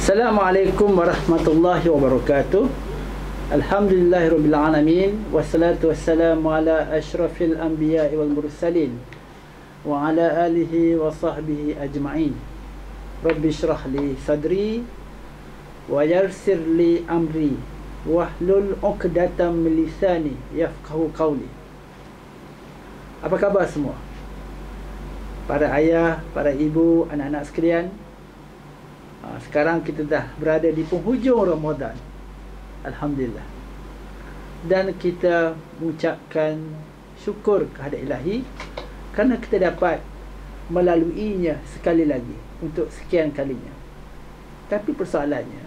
Assalamualaikum warahmatullahi wabarakatuh. Alhamdulillahirabbil alamin wassalatu wassalamu ala asyrafil anbiya'i wal mursalin wa ala alihi wa sahbihi ajma'in. Rabbi shrah li sadri wa yassir li amri wahlul 'uqdatam min lisani yafqahu qawli. Apa khabar semua? Para ayah, para ibu, anak-anak sekalian. Sekarang kita dah berada di penghujung Ramadan, alhamdulillah. Dan kita mengucapkan syukur kehadrat Ilahi kerana kita dapat melaluinya sekali lagi untuk sekian kalinya. Tapi persoalannya,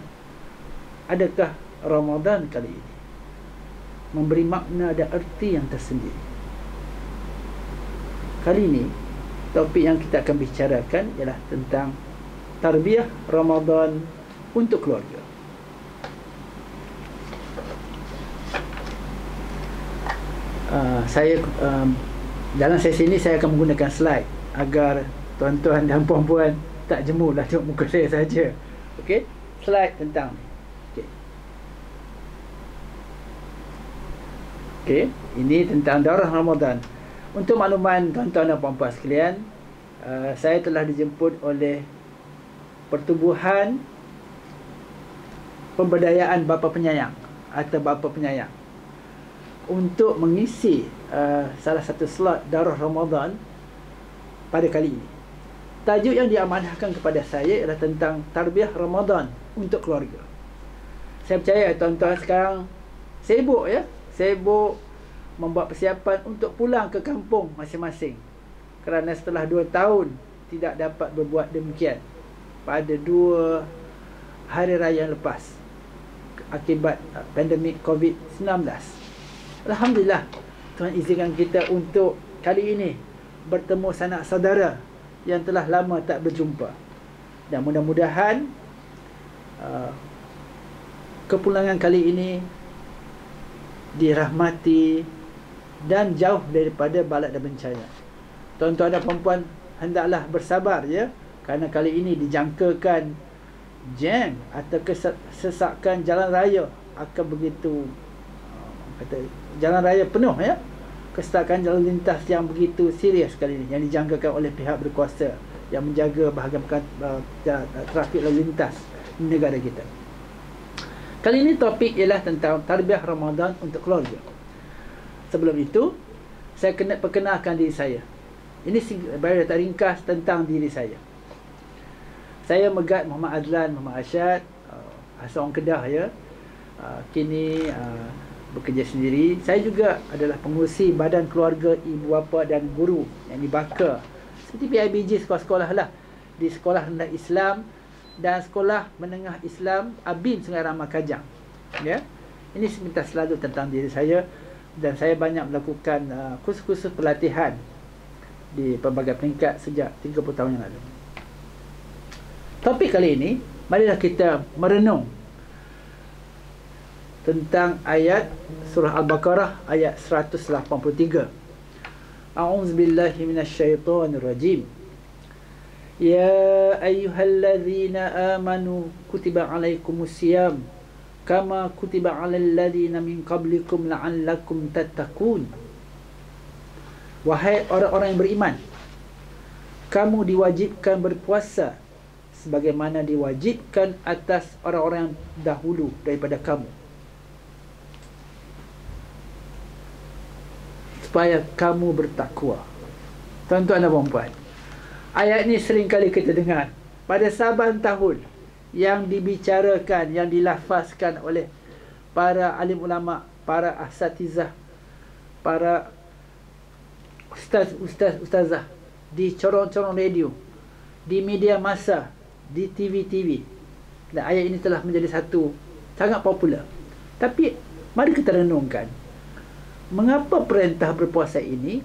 adakah Ramadan kali ini memberi makna dan erti yang tersendiri? Kali ini topik yang kita akan bicarakan ialah tentang tarbiyah Ramadan untuk keluarga. Dalam sesi ini saya akan menggunakan slide agar tuan-tuan dan puan-puan tak jemulah tengok muka saya saja. Okey, slide tentang ni. Okey, ini tentang daurah Ramadan. Untuk makluman tuan-tuan dan puan-puan sekalian, saya telah dijemput oleh Pertubuhan Pemberdayaan Bapa Penyayang atau Bapa Penyayang untuk mengisi salah satu slot daurah Ramadan pada kali ini. Tajuk yang diamanahkan kepada saya ialah tentang tarbiyah Ramadan untuk keluarga. Saya percaya tuan-tuan sekarang sibuk sibuk membuat persiapan untuk pulang ke kampung masing-masing, kerana setelah 2 tahun tidak dapat berbuat demikian pada 2 hari raya yang lepas akibat pandemik COVID-19. Alhamdulillah, Tuhan izinkan kita untuk kali ini bertemu sanak saudara yang telah lama tak berjumpa. Dan mudah-mudahan kepulangan kali ini dirahmati dan jauh daripada bala dan bencana. Tuan-tuan dan puan-puan hendaklah bersabar kerana kali ini dijangkakan jam atau kesesakan jalan raya akan begitu jalan raya penuh kesesakan jalan lintas yang begitu serius kali ini yang dijangkakan oleh pihak berkuasa yang menjaga bahagian trafik lalu lintas di negara kita. Kali ini topik ialah tentang tarbiyah Ramadan untuk keluarga. Sebelum itu, saya kena perkenalkan diri saya. Ini biodata ringkas tentang diri saya. Saya Megat Muhammad Adlan Muhammad Arsyad, asal orang Kedah kini bekerja sendiri. Saya juga adalah pengurusi Badan Keluarga Ibu Bapa dan Guru yang di Baka, seperti PIBG sekolah-sekolah lah, di Sekolah Rendah Islam dan Sekolah Menengah Islam Abin Sungai Ramah Kajang. Ini sebentar selalu tentang diri saya, dan saya banyak melakukan kursus-kursus pelatihan di pelbagai peringkat sejak 30 tahun yang lalu. Topik kali ini, marilah kita merenung tentang ayat surah Al-Baqarah ayat 183. A'udzubillahi minasyaitonirrajim. Ya ayyuhalladzina amanu kutiba alaikumusiyam kama kutiba alal ladzina min qablikum la'allakum tattaqun. Wahai orang-orang yang beriman, kamu diwajibkan berpuasa sebagaimana diwajibkan atas orang-orang yang dahulu daripada kamu, supaya kamu bertakwa. Tuan-tuan dan puan-puan, ayat ini sering kali kita dengar pada saban tahun, yang dibicarakan, yang dilafazkan oleh para alim ulama, para asatizah, para ustazah, di corong-corong radio, di media massa, di TV-TV. Dan ayat ini telah menjadi satu sangat popular. Tapi mari kita renungkan, mengapa perintah berpuasa ini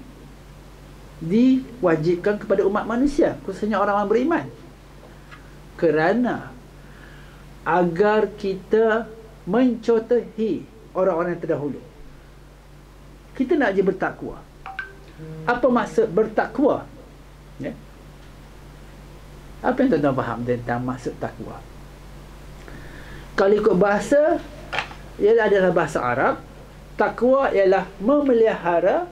diwajibkan kepada umat manusia, khususnya orang-orang beriman? Kerana agar kita mencontohi orang-orang yang terdahulu. Kita nak je bertakwa. Apa maksud bertakwa? Apa yang tuan-tuan faham tentang maksud takwa? Kalau ikut bahasa, ialah adalah bahasa Arab. Takwa ialah memelihara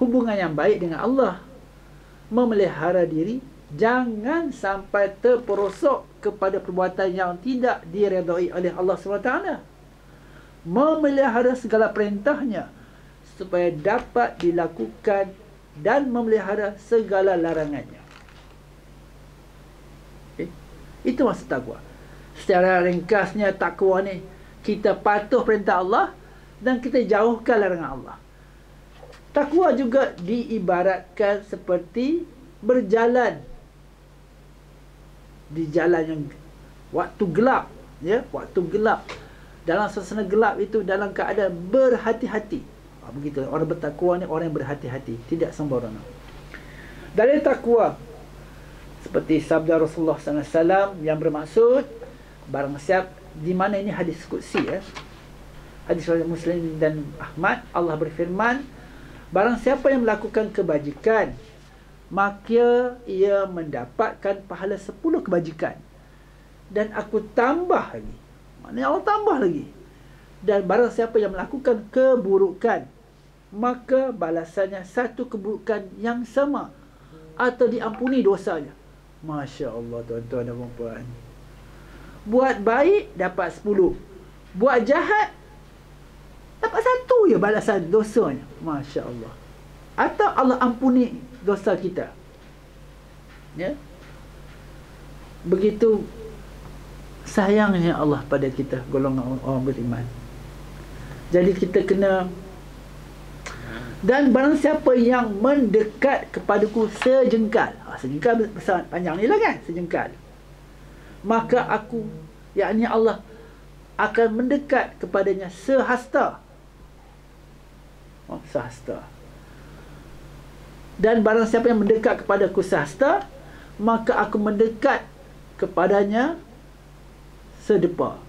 hubungan yang baik dengan Allah, memelihara diri jangan sampai terperosok kepada perbuatan yang tidak diredai oleh Allah SWT, memelihara segala perintahnya supaya dapat dilakukan dan memelihara segala larangannya. Itu maksud takwa. Secara ringkasnya, takwa ni kita patuh perintah Allah dan kita jauhkan larangan Allah. Takwa juga diibaratkan seperti berjalan di jalan yang waktu gelap, ya, waktu gelap. Dalam suasana gelap itu dalam keadaan berhati-hati. Begitu orang bertakwa ni, orang yang berhati-hati, tidak sembarangan. Dari takwa seperti sabda Rasulullah SAW yang bermaksud barang siapa, di mana ini hadis qudsi, ya. Hadis riwayat Muslim dan Ahmad, Allah berfirman, barang siapa yang melakukan kebajikan, maka ia mendapatkan pahala 10 kebajikan dan aku tambah lagi. Maknanya Allah tambah lagi. Dan barang siapa yang melakukan keburukan, maka balasannya 1 keburukan yang sama atau diampuni dosanya. Masya Allah, tuan-tuan dan puan-puan. Buat baik dapat 10, buat jahat dapat 1 je balasan dosanya. Masya Allah. Atau Allah ampuni dosa kita, ya. Begitu sayangnya Allah pada kita, golongan orang beriman. Jadi kita kena. Dan barang siapa yang mendekat kepadaku sejengkal, sejengkal besar panjang ni lah kan, sejengkal, maka aku, yakni Allah, akan mendekat kepadanya sehasta. Sehasta. Dan barang siapa yang mendekat kepadaku sehasta, maka aku mendekat kepadanya sedepa.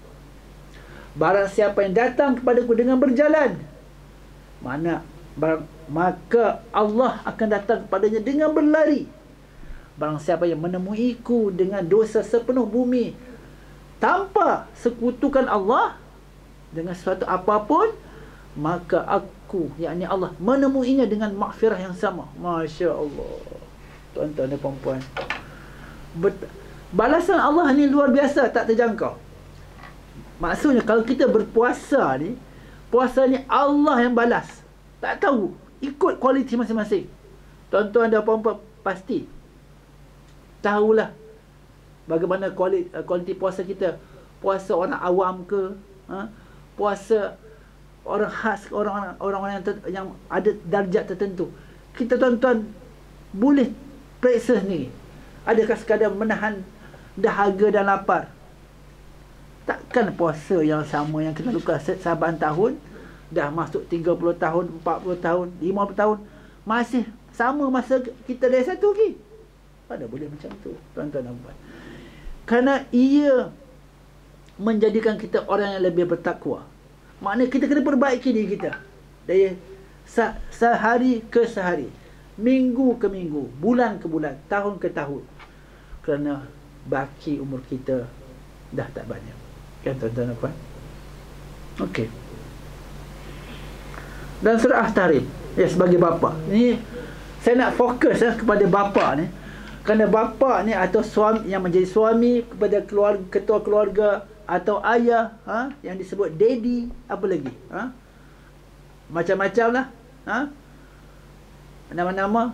Barang siapa yang datang kepadaku dengan berjalan, maka Allah akan datang kepadanya dengan berlari. Barang siapa yang menemuiku dengan dosa sepenuh bumi, tanpa sekutukan Allah dengan sesuatu apapun, maka aku, yakni Allah, menemuinya dengan maghfirah yang sama. Masya Allah, tuan-tuan dan puan-puan. Balasan Allah ni luar biasa, tak terjangkau. Maksudnya kalau kita berpuasa ni, puasa ni Allah yang balas. Tak tahu, ikut kualiti masing-masing. Tuan-tuan dan puan-puan pasti tahulah bagaimana kualiti puasa kita. Puasa orang awam ke, puasa orang khas, orang-orang yang ada darjat tertentu. Kita tuan-tuan boleh periksa sendiri. Adakah sekadar menahan dahaga dan lapar? Takkan puasa yang sama yang kita lakukan saban tahun, dah masuk 30 tahun, 40 tahun, 50 tahun, masih sama masa kita dari satu lagi. Pada boleh macam tu, tuan-tuan dan puan. Kerana ia menjadikan kita orang yang lebih bertakwa. Maknanya kita kena perbaiki diri kita dari sehari ke sehari, minggu ke minggu, bulan ke bulan, tahun ke tahun. Kerana baki umur kita dah tak banyak. Kan tuan-tuan dan puan? Okey. Dan surah At-Tahrim, ya, sebagai bapa ni saya nak fokus kepada bapa ni. Kerana bapa ni atau suami yang menjadi suami kepada keluarga, ketua keluarga atau ayah, yang disebut daddy, apa lagi, macam-macam lah, nama-nama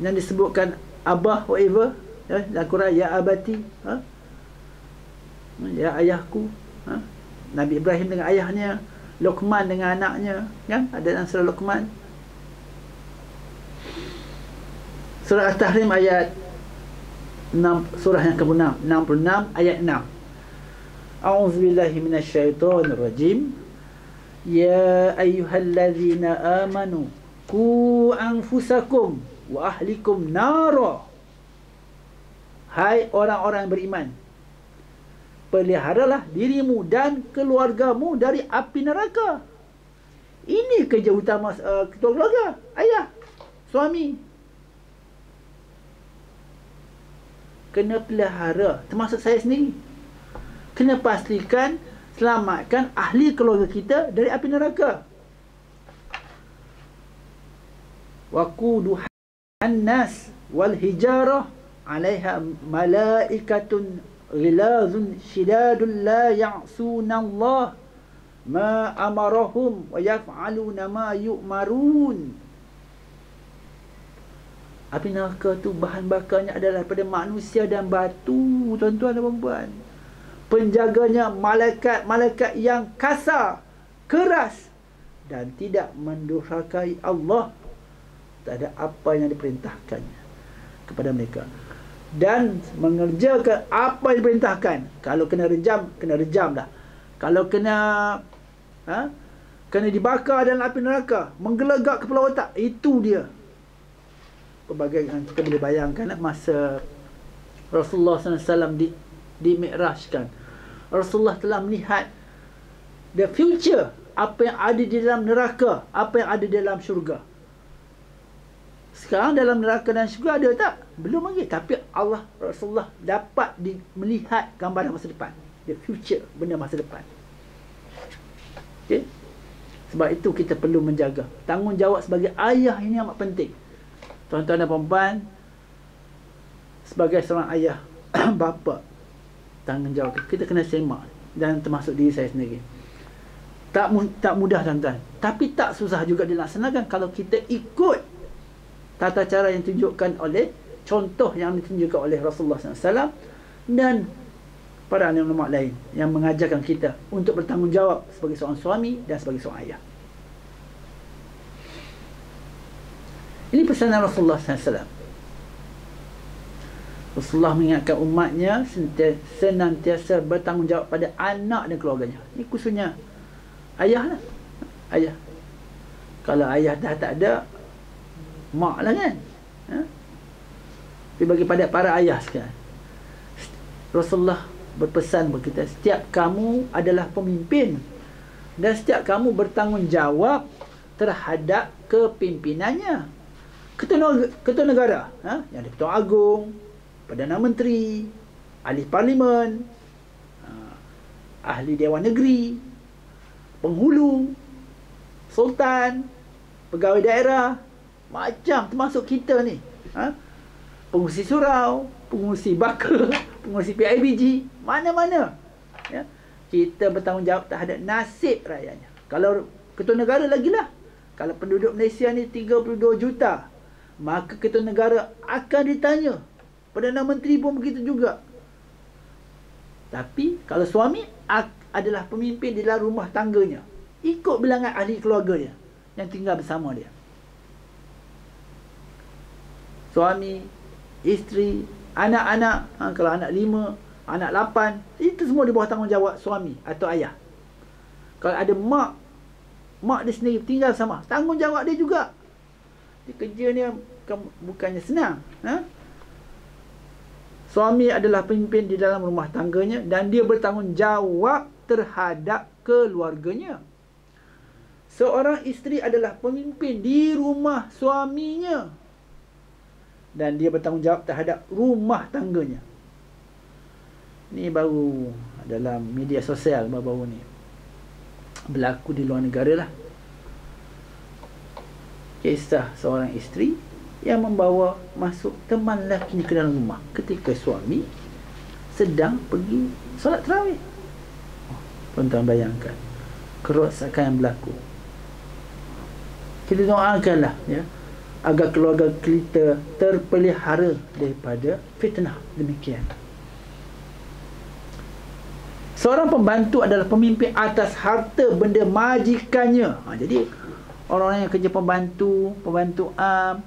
yang disebutkan abah, whatever, ya, dalam Quran, ya abati, ya ayahku, Nabi Ibrahim dengan ayahnya, Luqman dengan anaknya, kan, ada dalam surah Luqman. Surah At-Tahrim ayat 6, surah yang ke-6, 66 ayat 6. A'udzubillahi minasyaitonirrajim. Ya ayyuhallazina amanu qu anfusakum wa ahlikum nara. Hai orang-orang yang beriman, peliharalah dirimu dan keluargamu dari api neraka. Ini kerja utama ketua keluarga, ayah, suami. kena pelihara, termasuk saya sendiri. Kena pastikan selamatkan ahli keluarga kita dari api neraka. Waquduhan nas wal hijarah 'alaiha malaikatun ghilazun shidadun la ya'suna Allah ma amarahum wa yaf'aluna ma yu'marun. Api neraka tu bahan bakarnya adalah daripada manusia dan batu, tuan-tuan dan puan-puan. Penjaganya malaikat-malaikat yang kasar, keras dan tidak mendurhakai Allah. Tak ada apa yang diperintahkannya kepada mereka, dan mengerjakan apa yang diperintahkan. Kalau kena rejam dah. Kalau kena dibakar dalam api neraka, menggelegak kepala otak, itu dia. Pelbagai, kita boleh bayangkan masa Rasulullah SAW di Mi'rajkan, Rasulullah telah melihat the future, apa yang ada di dalam neraka, apa yang ada di dalam syurga. Sekarang dalam neraka dan syurga ada tak? Belum lagi. Tapi Allah, Rasulullah dapat melihat gambaran masa depan, the future, benda masa depan. Okay? Sebab itu kita perlu menjaga. Tanggungjawab sebagai ayah ini amat penting. Tuan-tuan dan puan-puan, sebagai seorang ayah, bapa, tanggungjawab kita kena semak, dan termasuk diri saya sendiri. Tak mudah, tuan-tuan. Tapi tak susah juga dilaksanakan kalau kita ikut tata cara yang ditunjukkan oleh, contoh yang ditunjukkan oleh Rasulullah SAW dan para ulama lain yang mengajarkan kita untuk bertanggungjawab sebagai seorang suami dan sebagai seorang ayah. Ini pesanan Rasulullah SAW. Rasulullah mengingatkan umatnya senantiasa bertanggungjawab pada anak dan keluarganya. Ini khususnya ayah lah. Ayah. Kalau ayah dah tak ada, mak lah kan. Tapi bagi pada para ayah sekarang, Rasulullah berpesan kepada kita, setiap kamu adalah pemimpin dan setiap kamu bertanggungjawab terhadap kepimpinannya. Ketua negara, yang ada Ketua Agung, Perdana Menteri, ahli parlimen, ahli Dewan Negeri, penghulu, sultan, pegawai daerah, macam termasuk kita ni, pengurusi surau, pengurusi baka, pengurusi PIBG, mana-mana, ya, kita bertanggungjawab terhadap nasib rakyatnya. Kalau ketua negara lagilah, kalau penduduk Malaysia ni 32 juta, maka ketua negara akan ditanya. Perdana Menteri pun begitu juga. Tapi kalau suami adalah pemimpin di dalam rumah tangganya, ikut bilangan ahli keluarganya yang tinggal bersama dia. Suami, isteri, anak-anak, kalau anak 5, anak 8, itu semua di bawah tanggungjawab suami atau ayah. Kalau ada mak dia sendiri tinggal sama, tanggungjawab dia juga. Dia kerja ni bukannya senang. Suami adalah pemimpin di dalam rumah tangganya dan dia bertanggungjawab terhadap keluarganya. Seorang isteri adalah pemimpin di rumah suaminya dan dia bertanggungjawab terhadap rumah tangganya. Ni baru dalam media sosial baru-baru ni berlaku di luar negara lah. Kisah seorang isteri yang membawa masuk teman lakinya ke dalam rumah ketika suami sedang pergi solat tarawih. Tuan-tuan bayangkan kerosakan yang berlaku. Kita doakanlah, ya, agar keluarga kita terpelihara daripada fitnah demikian. Seorang pembantu adalah pemimpin atas harta benda majikannya. Jadi orang yang kerja pembantu am,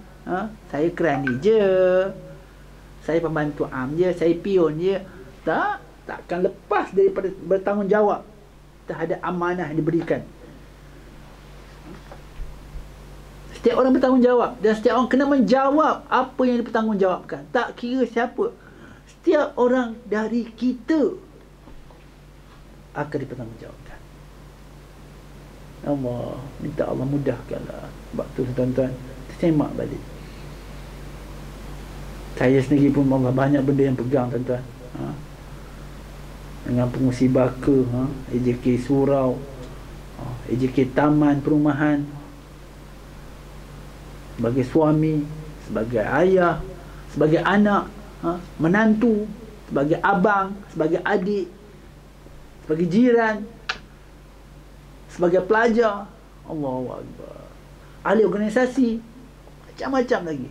saya kerani je, saya pembantu am je, saya pion je, takkan lepas daripada bertanggungjawab terhadap amanah yang diberikan. Setiap orang bertanggungjawab dan setiap orang kena menjawab apa yang dipertanggungjawabkan. Tak kira siapa, setiap orang dari kita akan dipertanggungjawabkan. Allah, minta Allah mudahkanlah. Sebab tu tuan-tuan, semak balik. Saya sendiri pun banyak benda yang pegang, tuan-tuan. Dengan pengusi baka, AJK surau, AJK taman perumahan, sebagai suami, sebagai ayah, sebagai anak, menantu, sebagai abang, sebagai adik, sebagai jiran, sebagai pelajar. Allahu Akbar. Ahli organisasi, macam-macam lagi.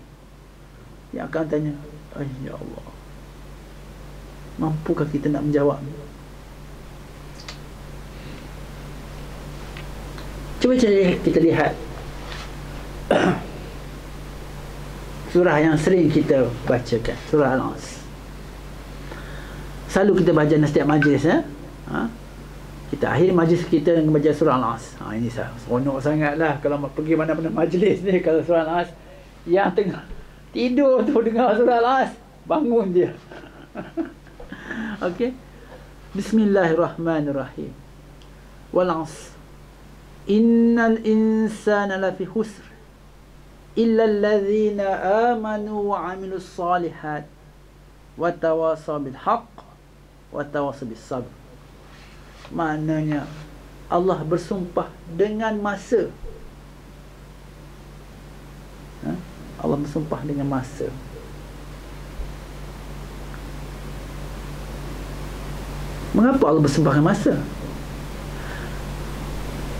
Yang akan tanya, ya Allah, mampukah kita nak menjawab? Cuba kita lihat surah yang sering kita bacakan, surah Al-As. Selalu kita baca dalam setiap majlis, kita akhir majlis kita dengan baca surah Al-As. Ini seronok sangatlah kalau pergi mana-mana majlis ni, kalau surah Al-As, yang tengah tidur tu dengar surah Al-As, bangun dia. Okey. Bismillahirrahmanirrahim. Wal 'asr. Innal insana lafi khusr illa alladhina amanu wa 'amilus solihat wa tawasaw bil haqq wa tawasaw bis sabr. Maknanya Allah bersumpah dengan masa. Allah bersumpah dengan masa. Mengapa Allah bersumpah dengan masa?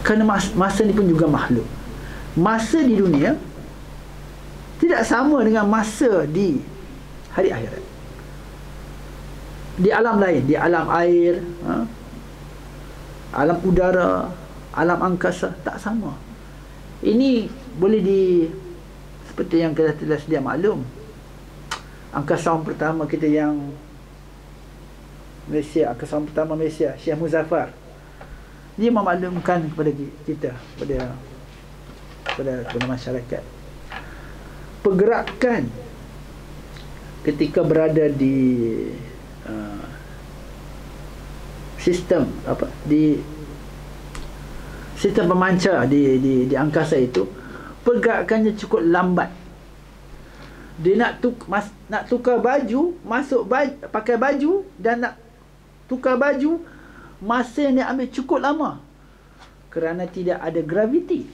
Kerana masa ni pun juga makhluk. Masa di dunia tidak sama dengan masa di hari akhirat. Di alam lain, di alam air, alam udara, alam angkasa, tak sama. Ini boleh seperti yang kita telah sedia maklum, angkasawan pertama kita yang Malaysia, angkasawan pertama Malaysia, Syekh Muzaffar, dia memaklumkan kepada kita, kepada masyarakat, pergerakan ketika berada di sistem di sistem pemancar di angkasa itu, pergerakannya cukup lambat. Dia nak tukar baju, pakai baju, dan nak tukar baju, masa yang dia ambil cukup lama kerana tidak ada graviti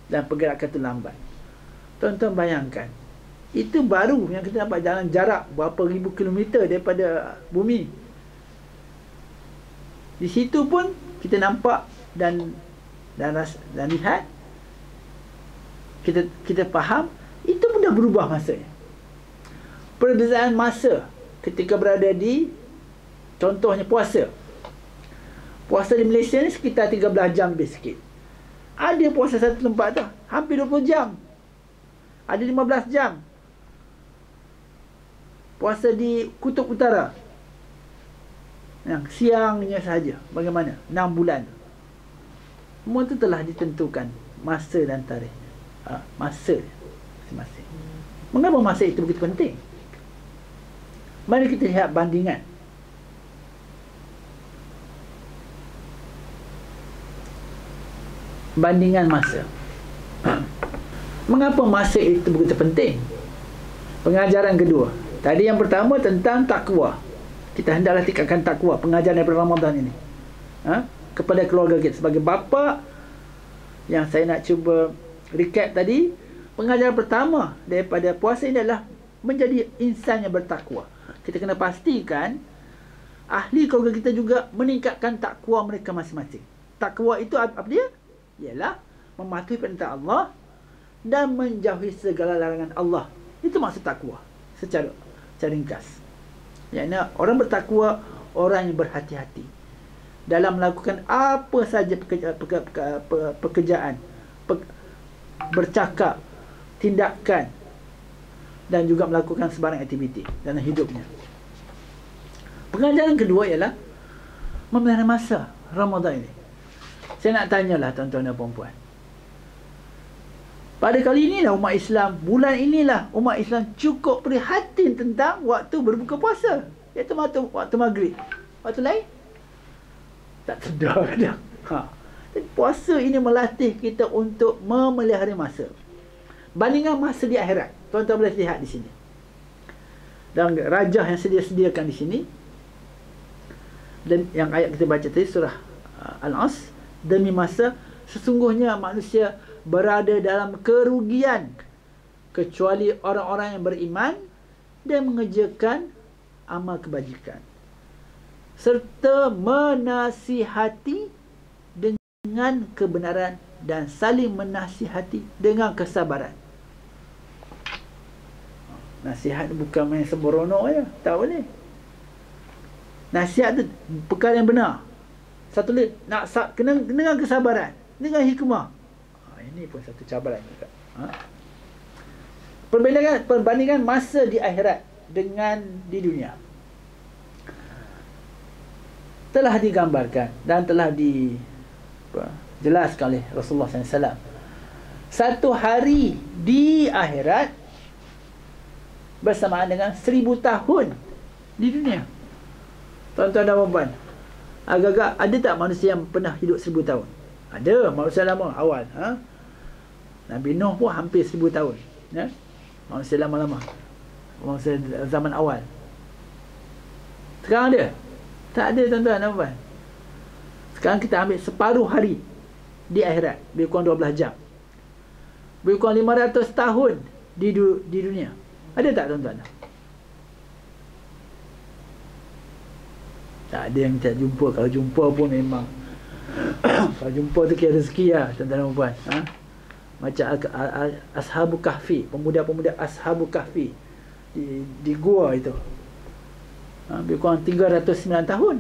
dan pergerakan itu lambat. Tuan-tuan bayangkan, itu baru yang kita dapat jalan jarak berapa ribu kilometer daripada bumi. Di situ pun kita nampak dan lihat, kita faham, itu pun dah berubah masanya. Perbezaan masa ketika berada di, contohnya puasa. Puasa di Malaysia ni sekitar 13 jam lebih sikit. Ada puasa satu tempat dah hampir 20 jam. Ada 15 jam. Puasa di Kutub Utara, yang siangnya saja, bagaimana? 6 bulan. Semua itu telah ditentukan masa dan tarikh. Masa masing-masing. Mengapa masa itu begitu penting? Mari kita lihat bandingan. Bandingan masa. Mengapa masa itu begitu penting? Pengajaran kedua. Tadi yang pertama tentang takwa. Kita hendaklah tingkatkan takwa, pengajaran daripada Ramadan ini, kepada keluarga kita. Sebagai bapa, yang saya nak cuba recap tadi, pengajaran pertama daripada puasa ini adalah menjadi insan yang bertakwa. Kita kena pastikan ahli keluarga kita juga meningkatkan takwa mereka masing-masing. Takwa itu apa dia? Ialah mematuhi perintah Allah dan menjauhi segala larangan Allah. Itu maksud takwa secara ringkas. Iaitu orang bertakwa, orang yang berhati-hati dalam melakukan apa saja pekerjaan, bercakap, tindakan, dan juga melakukan sebarang aktiviti dalam hidupnya. Pengajaran kedua ialah memelihara masa Ramadan ini. Saya nak tanyalah tuan-tuan dan puan-puan, pada kali inilah umat Islam, bulan inilah umat Islam cukup prihatin tentang waktu berbuka puasa, iaitu waktu maghrib. Waktu lain tak sedar dah. Puasa ini melatih kita untuk memelihara masa. Bandingan masa di akhirat, tuan-tuan boleh lihat di sini. Dan rajah yang sediakan di sini, dan yang ayat kita baca tadi surah Al-As, demi masa sesungguhnya manusia berada dalam kerugian kecuali orang-orang yang beriman dan mengerjakan amal kebajikan serta menasihati dengan kebenaran dan saling menasihati dengan kesabaran. Nasihat bukan main sembrono je, tak boleh. Nasihat tu perkara yang benar. Satu lagi nak kena dengan kesabaran, dengan hikmah. Ini pun satu cabaran juga. Perbandingan masa di akhirat dengan di dunia telah digambarkan dan telah dijelaskan oleh Rasulullah SAW. Satu hari di akhirat bersamaan dengan 1000 tahun di dunia. Tuan-tuan dan puan-puan, agak-agak ada tak manusia yang pernah hidup 1000 tahun? Ada, manusia lama awal. Nabi Nuh pun hampir 1000 tahun, ya? Manusia lama-lama, manusia zaman awal. Sekarang ada? Tak ada, tuan-tuan dan puan. Sekarang kita ambil separuh hari di akhirat, lebih kurang 12 jam, lebih kurang 500 tahun di dunia. Ada tak, tuan-tuan? Tak ada yang tak jumpa. Kalau jumpa pun memang kalau jumpa tu kira rezeki lah, tuan-tuan dan puan. Macam Ashabul Kahfi, pemuda-pemuda Ashabul Kahfi di gua itu, lebih kurang 309 tahun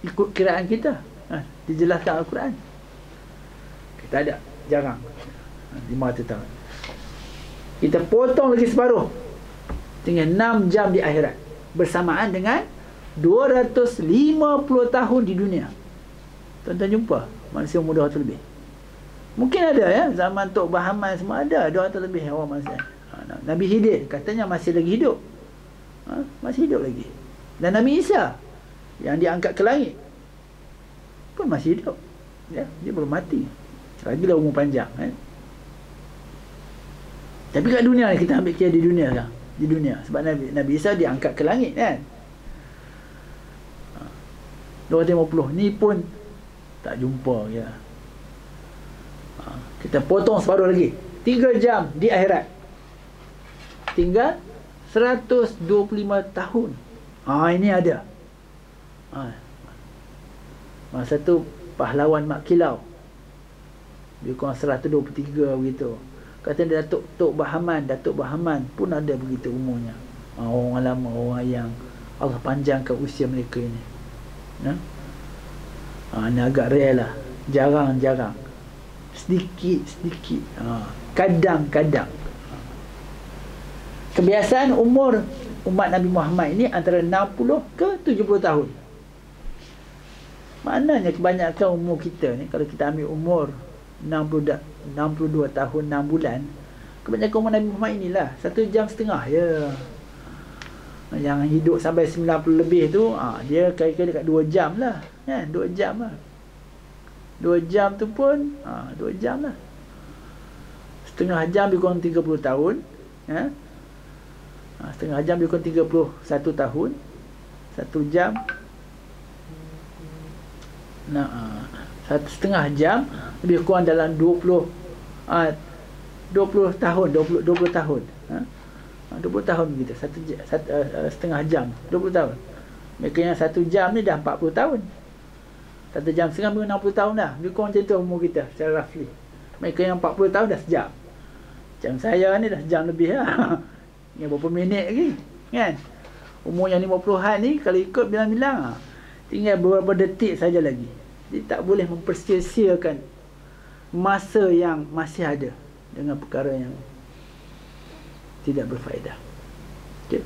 ikut kiraan kita. Dijelaskan Al-Quran. Kita ada jarang 500 tahun. Kita potong lagi separuh, tinggal 6 jam di akhirat, bersamaan dengan 250 tahun di dunia. Tuan-tuan jumpa manusia umur 200 lebih. Mungkin ada, ya, zaman Tok Bahaman semua ada 200 lebih orang manusia. Nabi Khidir katanya masih lagi hidup. Masih hidup lagi. Dan Nabi Isa yang diangkat ke langit pun masih hidup, ya, dia belum mati. Lagilah umur panjang, Tapi kat dunia ni, kita ambil kira di dunia sekarang. Di dunia, sebab Nabi Isa diangkat ke langit, kan. 250 ni pun tak jumpa, ya. Kita potong separuh lagi, 3 jam di akhirat, tinggal 125 tahun. Ini ada. Masa tu pahlawan Mak Kilau, dia kurang 123 begitu. Kata Datuk Bahaman pun ada begitu umurnya. Orang lama, orang yang Allah panjangkan usia mereka ini. Ini agak rare lah. Jarang-jarang. Sedikit. Kadang-kadang. Kebiasaan umur umat Nabi Muhammad ini antara 60 ke 70 tahun. Maknanya kebanyakan umur kita ni, kalau kita ambil umur 62 tahun 6 bulan, kebanyakan umur Nabi Muhammad inilah 1,5 jam ya. Yang hidup sampai 90 lebih tu, dia kira-kira dekat 2 jam lah, kan? 2 jam lah. 2 jam tu pun 2 jam lah. Setengah jam lebih kurang 30 tahun, ya. Setengah jam lebih kurang 31 tahun. 1 jam, setengah jam lebih kurang dalam 20 tahun, 20 tahun, 20 tahun begitu. Setengah jam 20 tahun. Mereka yang 1 jam ni dah 40 tahun. 1 jam setengah 60 tahun dah. Lebih kurang macam tu umur kita secara roughly. Mereka yang 40 tahun dah sejam. Macam saya ni dah sejam lebih lah. Yang berapa minit lagi, kan? Umur yang 50-an ni, kalau ikut bilang-bilang, tinggal beberapa detik saja lagi. Jadi tak boleh mempersia-siakan masa yang masih ada dengan perkara yang tidak berfaedah. Okay.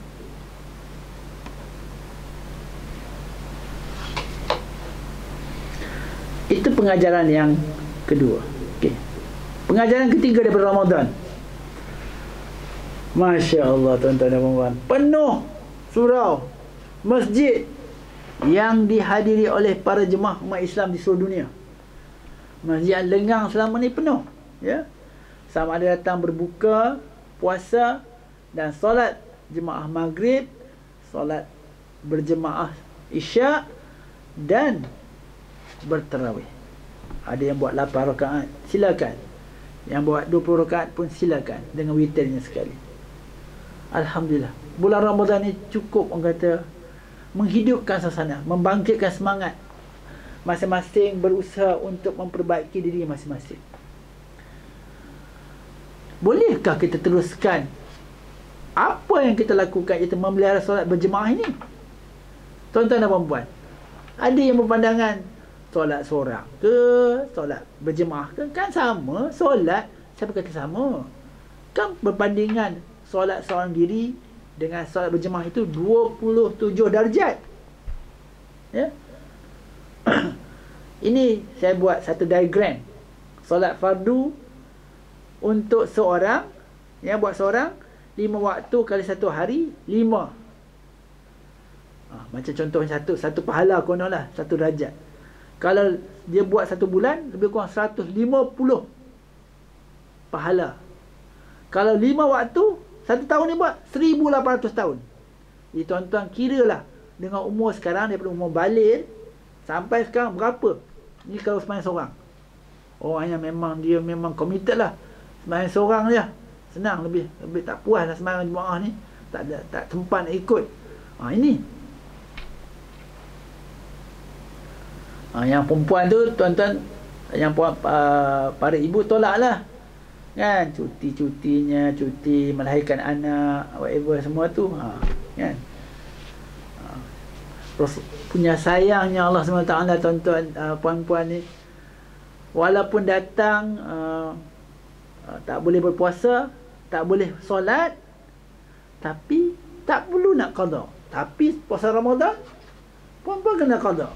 Itu pengajaran yang kedua. Okay. Pengajaran ketiga daripada Ramadan. Masya Allah, tuan-tuan dan puan-puan, penuh surau masjid yang dihadiri oleh para jemaah umat Islam di seluruh dunia. Masjid lengang selama ni penuh, ya. Sama ada datang berbuka, puasa dan solat jemaah maghrib, solat berjemaah isyak, dan bertarawih. Ada yang buat 8 rakaat, silakan. Yang buat 20 rakaat pun silakan, dengan witirnya sekali. Alhamdulillah, bulan Ramadan ni cukup orang kata menghidupkan suasana, membangkitkan semangat. Masing-masing berusaha untuk memperbaiki diri masing-masing. Bolehkah kita teruskan apa yang kita lakukan, iaitu memelihara solat berjemaah ini? Tuan-tuan dan puan-puan, ada yang berpandangan solat seorang ke solat berjemaah ke, kan sama solat. Siapa kata sama? Kan berbandingan solat seorang diri dengan solat berjemaah itu 27 darjat. Ya. Ini saya buat satu diagram. Solat fardu untuk seorang, yang buat seorang 5 waktu kali 1 hari 5. Macam contoh satu pahala konon lah, 1 darjat. Kalau dia buat 1 bulan, lebih kurang 150 pahala. Kalau 5 waktu 1 tahun dia buat 1800 tahun. Jadi tuan-tuan kiralah dengan umur sekarang, daripada umur baligh sampai sekarang berapa? Ni kalau sembahyang seorang. Orang yang dia memang committed lah. Sembahyang seorang je, senang, lebih tak puas lah sembahyang jemaah ni. Tak tempat nak ikut. Ini. Yang perempuan tu, tuan-tuan, yang para ibu tolaklah. Kan, cuti-cutinya, cuti melahirkan anak, whatever semua tu, kan. Punya sayangnya Allah SWT, tuan-tuan, puan-puan ni, walaupun datang tak boleh berpuasa, tak boleh solat, tapi tak perlu nak qada. Tapi puasa Ramadan, puan-puan kena qada,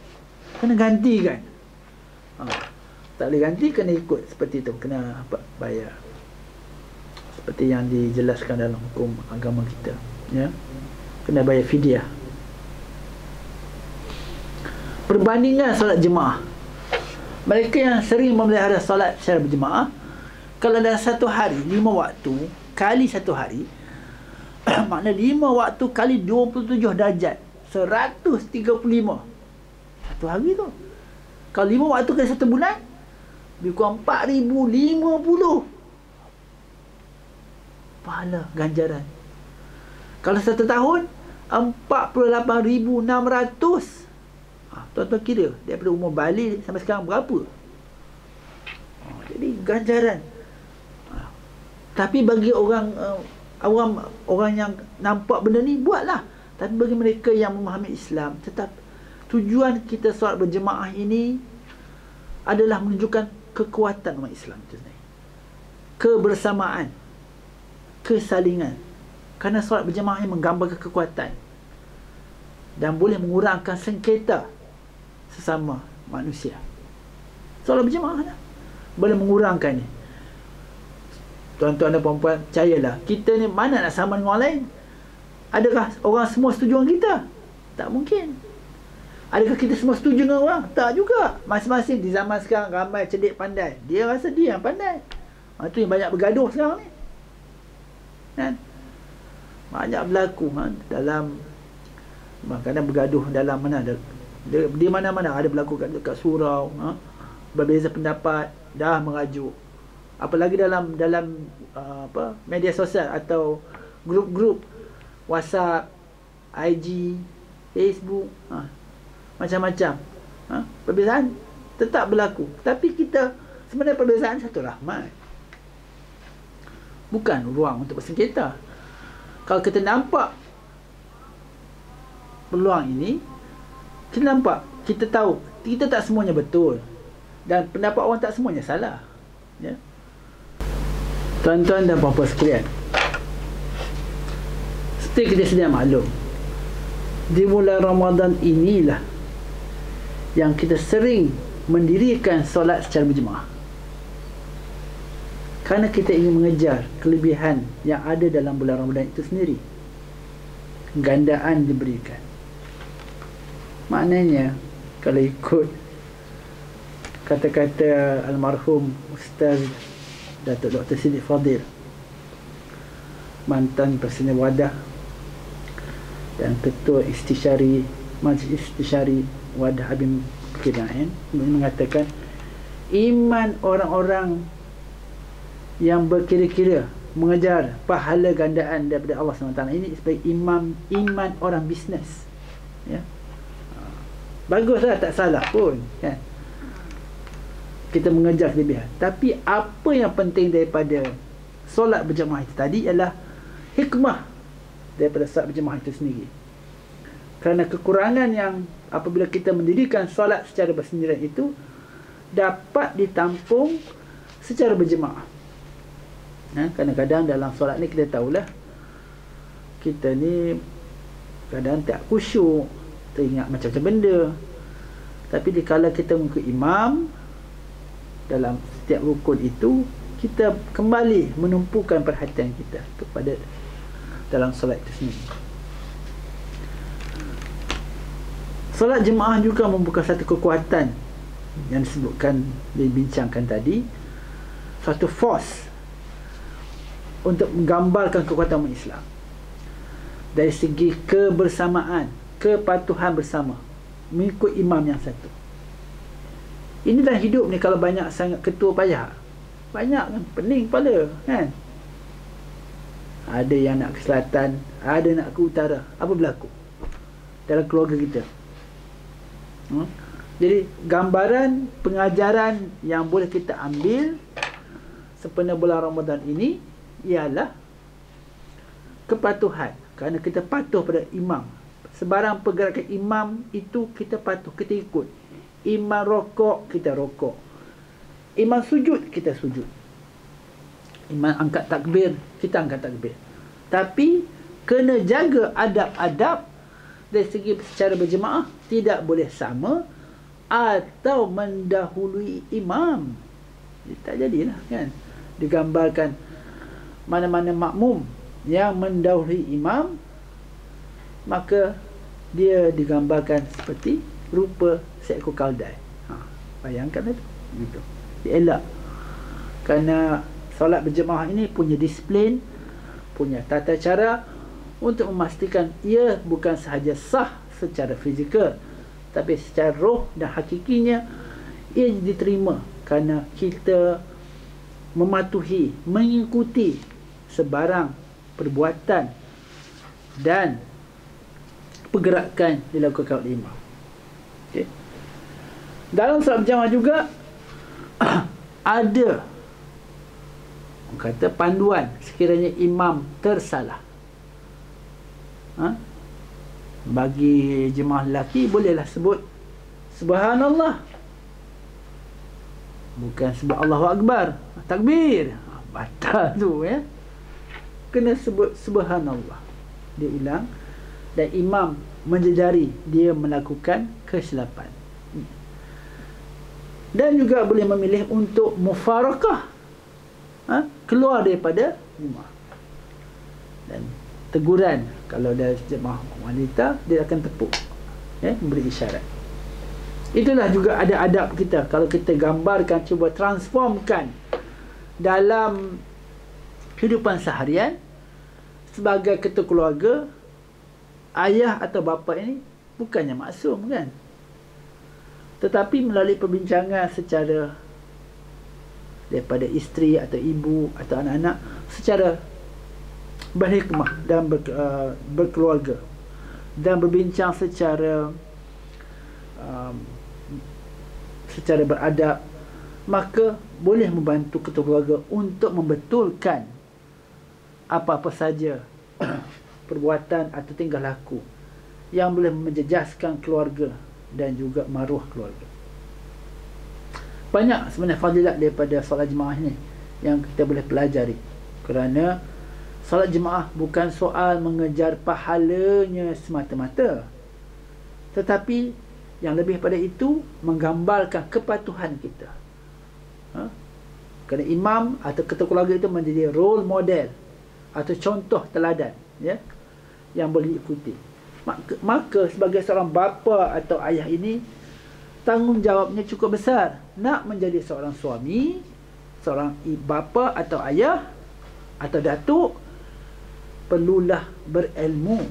kena gantikan. Tak boleh ganti, kena ikut seperti itu, kena bayar, seperti yang dijelaskan dalam hukum agama kita, ya. Kena bayar fidyah. Perbandingan solat jemaah. Mereka yang sering memelihara solat secara berjemaah, kalau dalam 1 hari 5 waktu kali 1 hari, makna 5 waktu kali 27 darjat, 135 1 hari tu. Kalau 5 waktu kali 1 bulan, lebih kurang 4050 pahala ganjaran. Kalau 1 tahun, 48,600. Tuan-tuan kira daripada umur baligh sampai sekarang berapa? Jadi ganjaran. Tapi bagi orang yang nampak benda ni, buatlah. Tapi bagi mereka yang memahami Islam, tetap tujuan kita solat berjemaah ini adalah menunjukkan kekuatan umat Islam itu sendiri, kebersamaan, kesalingan. Kerana solat berjemaah ini menggambarkan kekuatan dan boleh mengurangkan sengketa sesama manusia. Solat berjemaah lah, boleh mengurangkan ni. Tuan-tuan dan puan-puan, percayalah, kita ni mana nak sama dengan orang lain? Adakah orang semua setuju dengan kita? Tak mungkin. Adakah kita semua setuju dengan orang? Tak juga. Masing-masing di zaman sekarang ramai cerdik pandai. Dia rasa dia yang pandai. Itu yang banyak bergaduh sekarang ni, kan? Banyak berlaku dalam, kadang bergaduh dalam mana, di mana-mana ada berlaku dekat surau, berbeza pendapat, dah merajuk. Apalagi dalam media sosial atau grup-grup WhatsApp, IG, Facebook, macam-macam. Perbezaan tetap berlaku. Tapi kita sebenarnya perbezaan satu rahmat, bukan ruang untuk bersengketa. Kalau kita nampak peluang ini, kita nampak, kita tahu kita tak semuanya betul, dan pendapat orang tak semuanya salah, ya. Tuan-tuan dan puan-puan sekalian, seperti kita sedia maklum, di bulan Ramadan inilah yang kita sering mendirikan solat secara berjemaah, kerana kita ingin mengejar kelebihan yang ada dalam bulan Ramadan itu sendiri. Gandaan diberikan. Maknanya, kalau ikut kata-kata almarhum Ustaz Datuk Dr. Siddiq Fadil, mantan Presiden Wadah dan ketua istisyari Majlis Istisyari Wadah Habib Kirain mengatakan iman orang-orang yang berkira-kira mengejar pahala gandaan daripada Allah SWT ini sebagai iman orang bisnes, ya. Baguslah, tak salah pun, kan, kita mengejar kelebihan. Tapi apa yang penting daripada solat berjemaah itu tadi ialah hikmah daripada solat berjemaah itu sendiri. Kerana kekurangan yang apabila kita mendirikan solat secara bersendirian itu dapat ditampung secara berjemaah. Kadang-kadang dalam solat ni kita tahulah, kita ni kadang tak khusyuk, teringat macam-macam benda. Tapi dikala kita mengikut imam dalam setiap rukun itu, kita kembali menumpukan perhatian kita kepada dalam solat itu sendiri. Solat jemaah juga membuka satu kekuatan yang disebutkan, dibincangkan tadi, satu force untuk menggambarkan kekuatan umat Islam dari segi kebersamaan, kepatuhan bersama mengikut imam yang satu. Ini dalam hidup ni kalau banyak sangat ketua payah, banyak kan, pening kepala, kan. Ada yang nak ke selatan, ada nak ke utara. Apa berlaku dalam keluarga kita? Jadi gambaran pengajaran yang boleh kita ambil sempena bulan Ramadan ini ialah kepatuhan. Kerana kita patuh pada imam. Sebarang pergerakan imam itu kita patuh, kita ikut. Imam rokok, kita rokok. Imam sujud, kita sujud. Imam angkat takbir, kita angkat takbir. Tapi kena jaga adab-adab dari segi secara berjemaah, tidak boleh sama atau mendahului imam. Tak jadilah, kan, digambarkan mana-mana makmum yang mendahului imam, maka dia digambarkan seperti rupa seekor keldai. Bayangkan itu, gitu. Dielak. Kerana solat berjemaah ini punya disiplin, punya tata cara untuk memastikan ia bukan sahaja sah secara fizikal, tapi secara roh dan hakikinya ia diterima kerana kita mematuhi, mengikuti sebarang perbuatan dan pergerakan dilakukan oleh imam. Okay. Dalam solat berjamaah juga ada, orang kata, panduan sekiranya imam tersalah. Bagi jemaah lelaki bolehlah sebut subhanallah, bukan sebut Allahu Akbar, takbir, batal tu, ya. Kena sebut subhanallah, dia ulang, dan imam menjedari dia melakukan kesilapan. Dan juga boleh memilih untuk mufarakah, keluar daripada rumah. Dan teguran, kalau dia jemaah wanita, dia akan tepuk, ya, beri isyarat. Itulah juga ada adab kita. Kalau kita gambarkan, cuba transformkan dalam kehidupan seharian sebagai ketua keluarga, ayah atau bapa ini bukannya maksum, kan, tetapi melalui perbincangan secara daripada isteri atau ibu atau anak-anak secara berhikmah dan berkeluarga, dan berbincang secara beradab, maka boleh membantu ketua keluarga untuk membetulkan apa-apa saja perbuatan atau tingkah laku yang boleh menjejaskan keluarga dan juga maruah keluarga. Banyak sebenarnya fadilat daripada solat jemaah ni yang kita boleh pelajari, kerana solat jemaah bukan soal mengejar pahalanya semata-mata, tetapi yang lebih pada itu menggambarkan kepatuhan kita. Kerana imam atau ketua keluarga itu menjadi role model atau contoh teladan, ya, yang boleh diikuti. Maka sebagai seorang bapa atau ayah ini, tanggungjawabnya cukup besar. Nak menjadi seorang suami, seorang bapa atau ayah atau datuk, perlulah berilmu,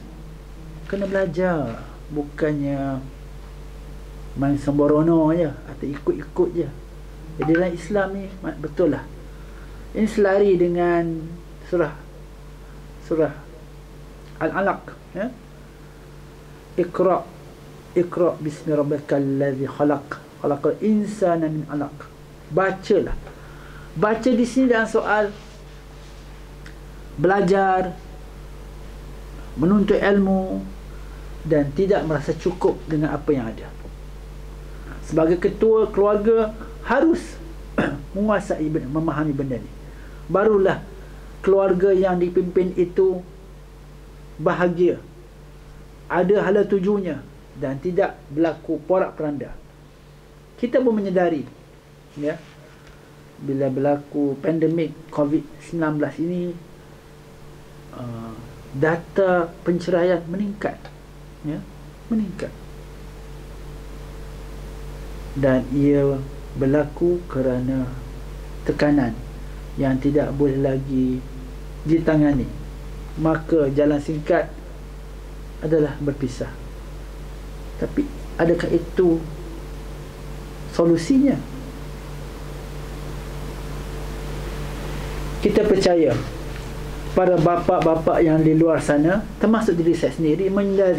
kena belajar, bukannya main sembrono je atau ikut-ikut je. Jadi dalam Islam ni betul lah, ini selari dengan surah Al-Alaq, ya. Iqra bismi rabbikal ladzi khalaqal insana min 'alaq. Bacalah. Baca di sini dalam soal belajar, menuntut ilmu dan tidak merasa cukup dengan apa yang ada. Sebagai ketua keluarga harus menguasai, memahami benda ni. Barulah keluarga yang dipimpin itu bahagia, ada hala tujunya dan tidak berlaku porak-poranda. Kita pun menyedari, ya, bila berlaku pandemik COVID-19 ini, data penceraian meningkat, ya, meningkat. Dan ia berlaku kerana tekanan yang tidak boleh lagi ditangani. Maka jalan singkat adalah berpisah. Tapi adakah itu solusinya? Kita percaya para bapa-bapa yang di luar sana, termasuk diri saya sendiri,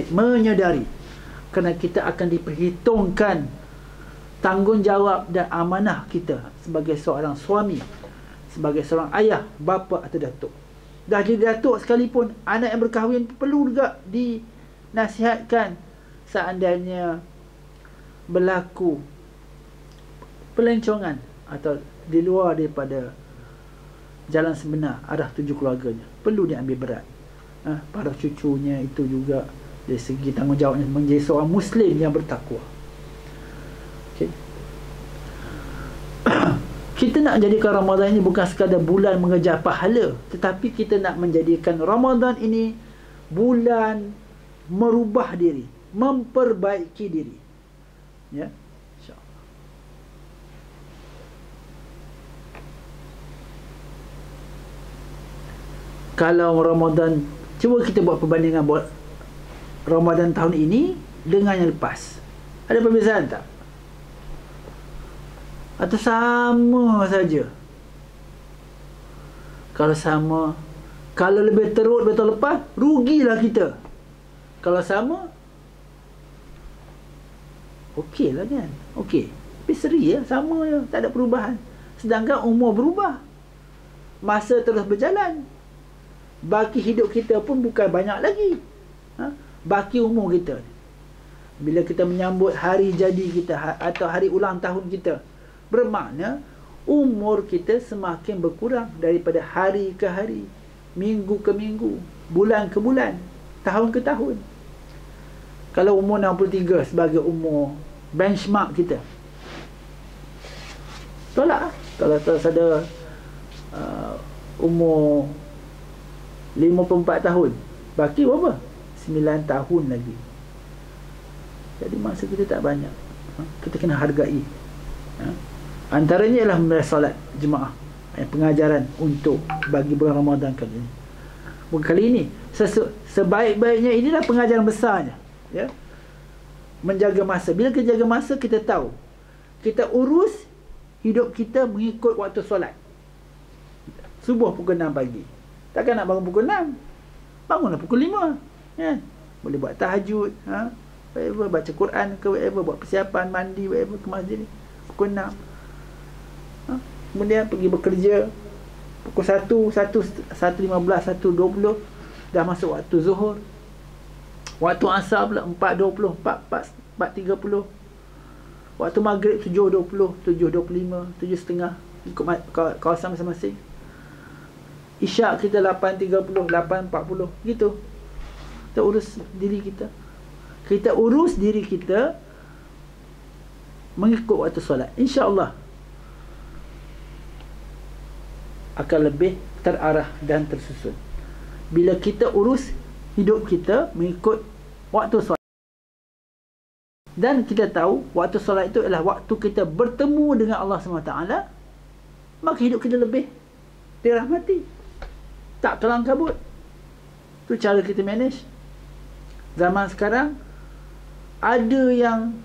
menyedari kerana kita akan diperhitungkan tanggungjawab dan amanah kita sebagai seorang suami, sebagai seorang ayah, bapa atau datuk. Dah jadi datuk sekalipun, anak yang berkahwin perlu juga dinasihatkan seandainya berlaku pelancongan atau di luar daripada jalan sebenar arah tuju keluarganya, perlu diambil berat. Para cucunya itu juga dari segi tanggungjawabnya menjadi seorang Muslim yang bertakwa. Kita nak jadikan Ramadan ini bukan sekadar bulan mengejar pahala, tetapi kita nak menjadikan Ramadan ini bulan merubah diri, memperbaiki diri. Ya, insya-Allah. Kalau Ramadan, cuba kita buat perbandingan buat Ramadan tahun ini dengan yang lepas. Ada perbezaan tak? Atau sama saja? Kalau sama, kalau lebih teruk betul lepas, rugilah kita. Kalau sama, okey lah kan? Okey. Tapi seri ya, sama je, tak ada perubahan. Sedangkan umur berubah, masa terus berjalan, baki hidup kita pun bukan banyak lagi. Baki umur kita, bila kita menyambut hari jadi kita atau hari ulang tahun kita, bermakna umur kita semakin berkurang daripada hari ke hari, minggu ke minggu, bulan ke bulan, tahun ke tahun. Kalau umur 63 sebagai umur benchmark kita, tolak. Kalau terus ada umur 54 tahun, baki berapa? 9 tahun lagi. Jadi masa kita tak banyak. Kita kena hargai. Antaranya ialah membayar solat jemaah, pengajaran untuk bagi bulan Ramadan kali ini. Bukan kali ini, sebaik-baiknya inilah pengajaran besarnya, ya. Menjaga masa. Bila kita jaga masa, kita tahu kita urus hidup kita mengikut waktu solat. Subuh pukul 6 pagi, takkan nak bangun pukul 6, bangunlah pukul 5, ya. Boleh buat tahajud, whatever, baca Quran ke whatever, buat persiapan mandi whatever ke masjid pukul 6. Kemudian pergi bekerja pukul 1:15, 1:20 dah masuk waktu zuhur. Waktu asar pula 4:20, 4:30. Waktu maghrib 7:20, 7:25, 7:30, ikut kawasan masing-masing. Isyak kita 8:30, 8:40 gitu. Kita urus diri kita. Kita urus diri kita mengikut waktu solat. InsyaAllah akan lebih terarah dan tersusun. Bila kita urus hidup kita mengikut waktu solat, dan kita tahu waktu solat itu adalah waktu kita bertemu dengan Allah SWT, maka hidup kita lebih dirahmati, tak kelang kabut. Itu cara kita manage. Zaman sekarang ada yang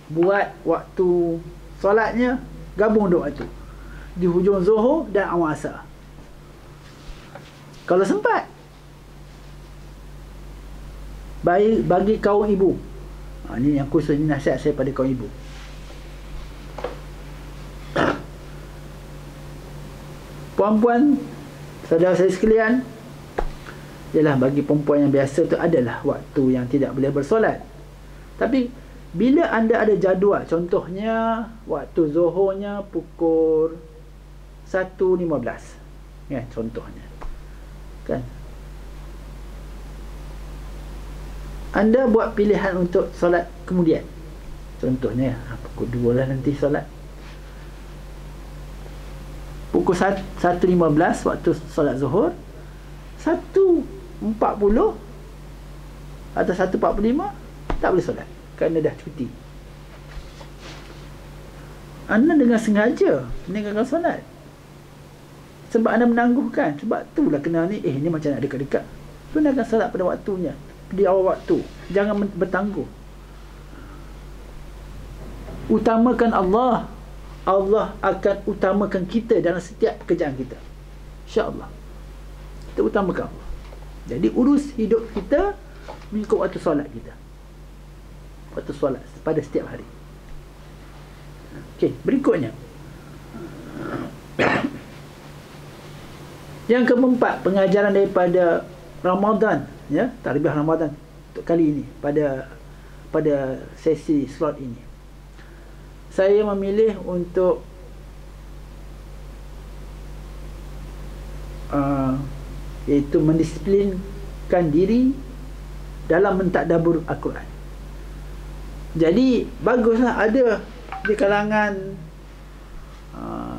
buat waktu solatnya gabung dua waktu, di hujung Zuhur dan awal Asar, kalau sempat. Bagi kaum ibu, ini yang khusus, ini nasihat saya pada kaum ibu. Puan-puan, saudara saya sekalian, ialah bagi perempuan yang biasa tu adalah waktu yang tidak boleh bersolat. Tapi bila anda ada jadual, contohnya waktu Zuhurnya pukul 1.15, kan, contohnya, kan, anda buat pilihan untuk solat kemudian, contohnya pukul 2 lah nanti solat, pukul 1.15 waktu solat Zuhur, 1.40 atau 1.45 tak boleh solat kerana dah cuti. Anda dengan sengaja meninggalkan solat sebab anda menangguhkan. Sebab itulah kena ni, ni macam nak dekat-dekat, tunaikan solat pada waktunya, di awal waktu. Jangan bertangguh. Utamakan Allah. Allah akan utamakan kita dalam setiap pekerjaan kita, InsyaAllah. Kita utamakan Allah. Jadi urus hidup kita mengikut waktu solat kita, waktu solat pada setiap hari. Okey, berikutnya yang keempat, pengajaran daripada Ramadan, ya, Tarbiyah Ramadan untuk kali ini, pada sesi slot ini. Saya memilih untuk iaitu mendisiplinkan diri dalam mentadabur Al-Quran. Jadi baguslah ada di kalangan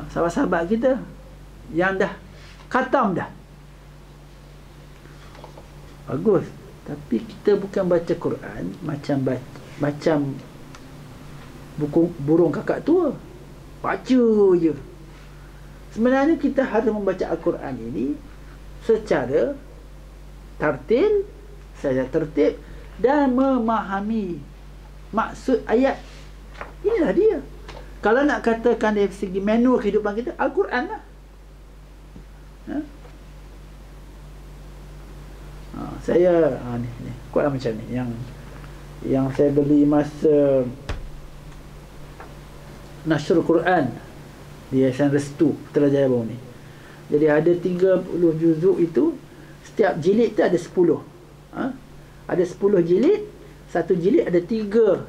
sahabat-sahabat kita yang dah khatam dah. Bagus. Tapi kita bukan baca Quran macam buku burung kakak tua, baca je. Sebenarnya kita harus membaca Al-Quran ini secara tertib dan memahami maksud ayat. Inilah dia. Kalau nak katakan dari segi manual kehidupan kita, Al-Quran lah. Saya ni kuatlah macam ni, yang saya beli masa Nashr Quran di Yayasan Restu Putrajaya bawah ni. Jadi ada 30 juzuk itu, setiap jilid tu ada 10. Ada 10 jilid, satu jilid ada 3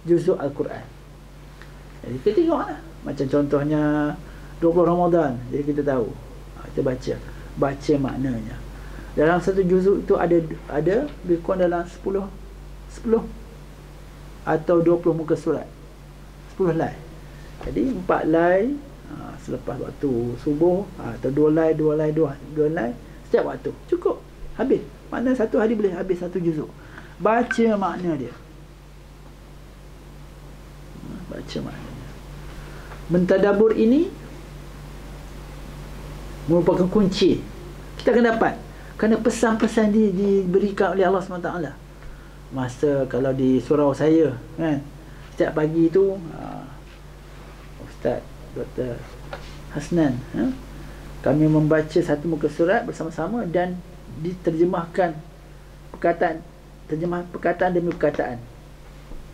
juzuk Al-Quran. Jadi kita tengoklah, macam contohnya 20 Ramadan, jadi kita tahu, kita baca maknanya. Dalam satu juzuk itu ada lebih kurang dalam 10 atau 20 muka surat, 10 lai. Jadi 4 lai selepas waktu subuh, atau 2 lai setiap waktu, cukup, habis. Makna satu hari boleh habis satu juzuk. Baca makna dia, baca maknanya. Mentadabur ini merupakan kunci. Kita akan dapat kerana pesan-pesan diberikan oleh Allah SWT. Masa kalau di surau saya, kan, setiap pagi tu Ustaz Dr. Hasnan, kami membaca satu muka surat bersama-sama dan diterjemahkan terjemah perkataan demi perkataan,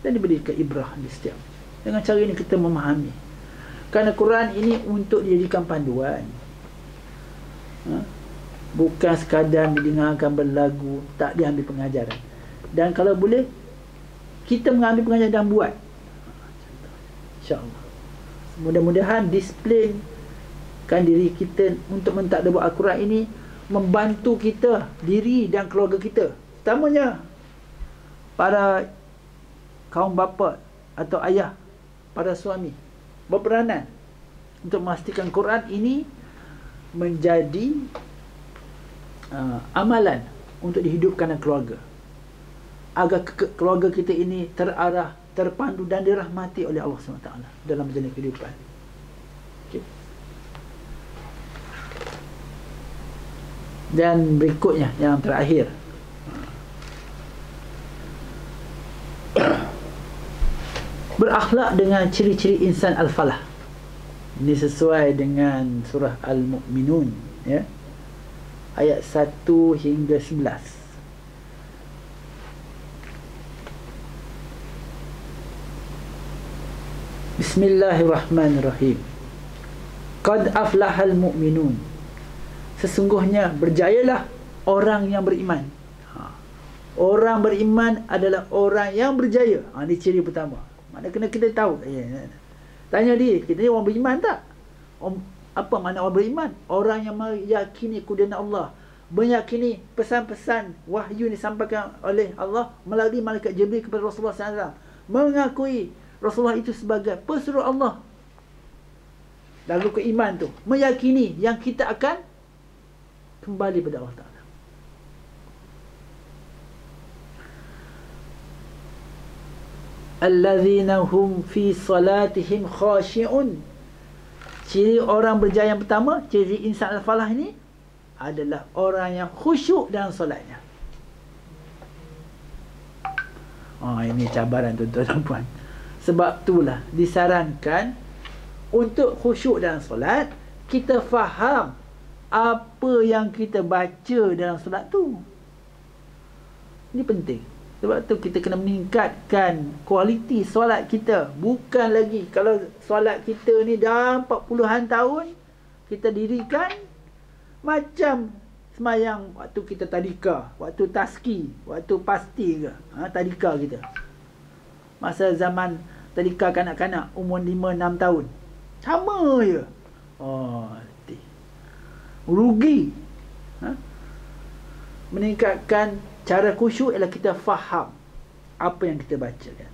dan diberikan ibrah di setiap. Dengan cara ini kita memahami, kerana Quran ini untuk dijadikan panduan, bukan sekadar didengarkan berlagu, tak diambil pengajaran. Dan kalau boleh kita mengambil pengajaran dan buat, InsyaAllah. Mudah-mudahan disiplinkan diri kita untuk mentadabur Al-Quran ini membantu kita, diri dan keluarga kita, terutamanya para kaum bapa atau ayah, para suami, berperanan untuk memastikan Quran ini menjadi amalan untuk dihidupkan dalam keluarga, agar keluarga kita ini terarah, terpandu dan dirahmati oleh Allah SWT dalam menjalani kehidupan. Okay. Dan berikutnya, yang terakhir, Berakhlak dengan ciri-ciri insan al-falah. Ini sesuai dengan surah Al-Mu'minun, ya. Ayat 1 hingga 11. Bismillahirrahmanirrahim. Qad aflahal mu'minun. Sesungguhnya berjayalah orang yang beriman. Orang beriman adalah orang yang berjaya. Ini ciri pertama. Mana kena kita tahu. Tanya dia, kita ni orang beriman tak? Apa makna orang beriman? Orang yang meyakini kudian Allah, meyakini pesan-pesan wahyu yang disampaikan oleh Allah melalui malaikat Jibril kepada Rasulullah SAW, mengakui Rasulullah itu sebagai pesuruh Allah. Lalu keiman tu meyakini yang kita akan kembali pada Allah Ta'ala. Allazina hum fi salatihim khashi'un. Ciri orang berjaya yang pertama, ciri insan al-falah ini adalah orang yang khusyuk dalam solatnya. Ini cabaran tuan-tuan dan puan. Sebab itulah disarankan untuk khusyuk dalam solat, kita faham apa yang kita baca dalam solat tu. Ini penting. Sebab tu kita kena meningkatkan kualiti solat kita. Bukan lagi kalau solat kita ni dah 40-an tahun kita dirikan, macam semayang waktu kita tadika, waktu taski, waktu pasti ke, tadika kita. Masa zaman tadika kanak-kanak umur 5-6 tahun, sama je. Rugi. Meningkatkan cara khusyuk ialah kita faham apa yang kita baca kan.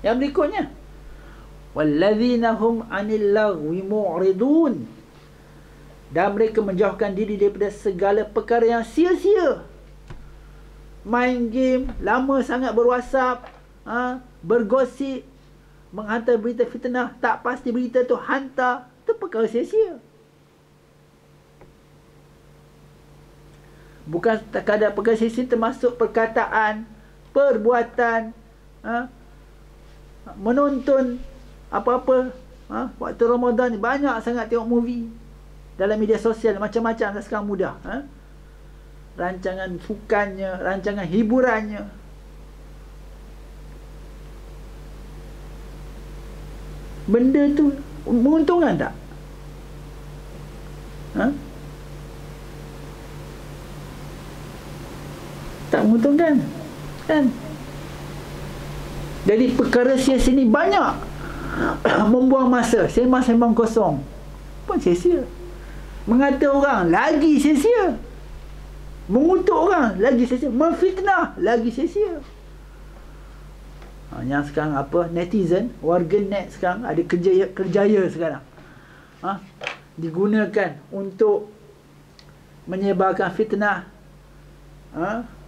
Yang berikutnya, wallazina hum 'anil lagwi mu'ridun. Dan mereka menjauhkan diri daripada segala perkara yang sia-sia. Main game, lama sangat berwhatsapp, bergosip, menghantar berita fitnah, tak pasti berita tu hantar, itu perkara sia-sia. Bukan sekadar perkara sia-sia, termasuk perkataan, perbuatan, menonton apa-apa. Waktu Ramadan ni banyak sangat tengok movie dalam media sosial, macam-macam sekarang mudah. Rancangan sukannya, rancangan hiburannya. Benda tu menguntungkan tak? Tak menguntungkan kan? Jadi perkara sia-sia ni banyak. Membuang masa, sembang-sembang kosong pun sia-sia. Mengata orang lagi sia-sia. Mengutuk orang lagi sia-sia. Memfitnah lagi sia-sia. Yang sekarang apa, netizen, warga net sekarang ada kerjaya sekarang, digunakan untuk menyebarkan fitnah,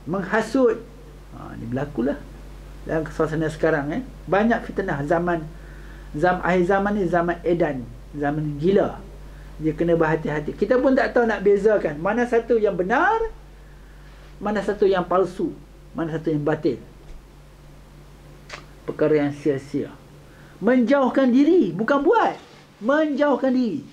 menghasut. Ini berlakulah dalam suasana sekarang. Banyak fitnah. Akhir zaman ni zaman edan, zaman gila. Dia kena berhati-hati. Kita pun tak tahu nak bezakan mana satu yang benar, mana satu yang palsu, mana satu yang batil. Perkara yang sia-sia. Menjauhkan diri, bukan buat. Menjauhkan diri.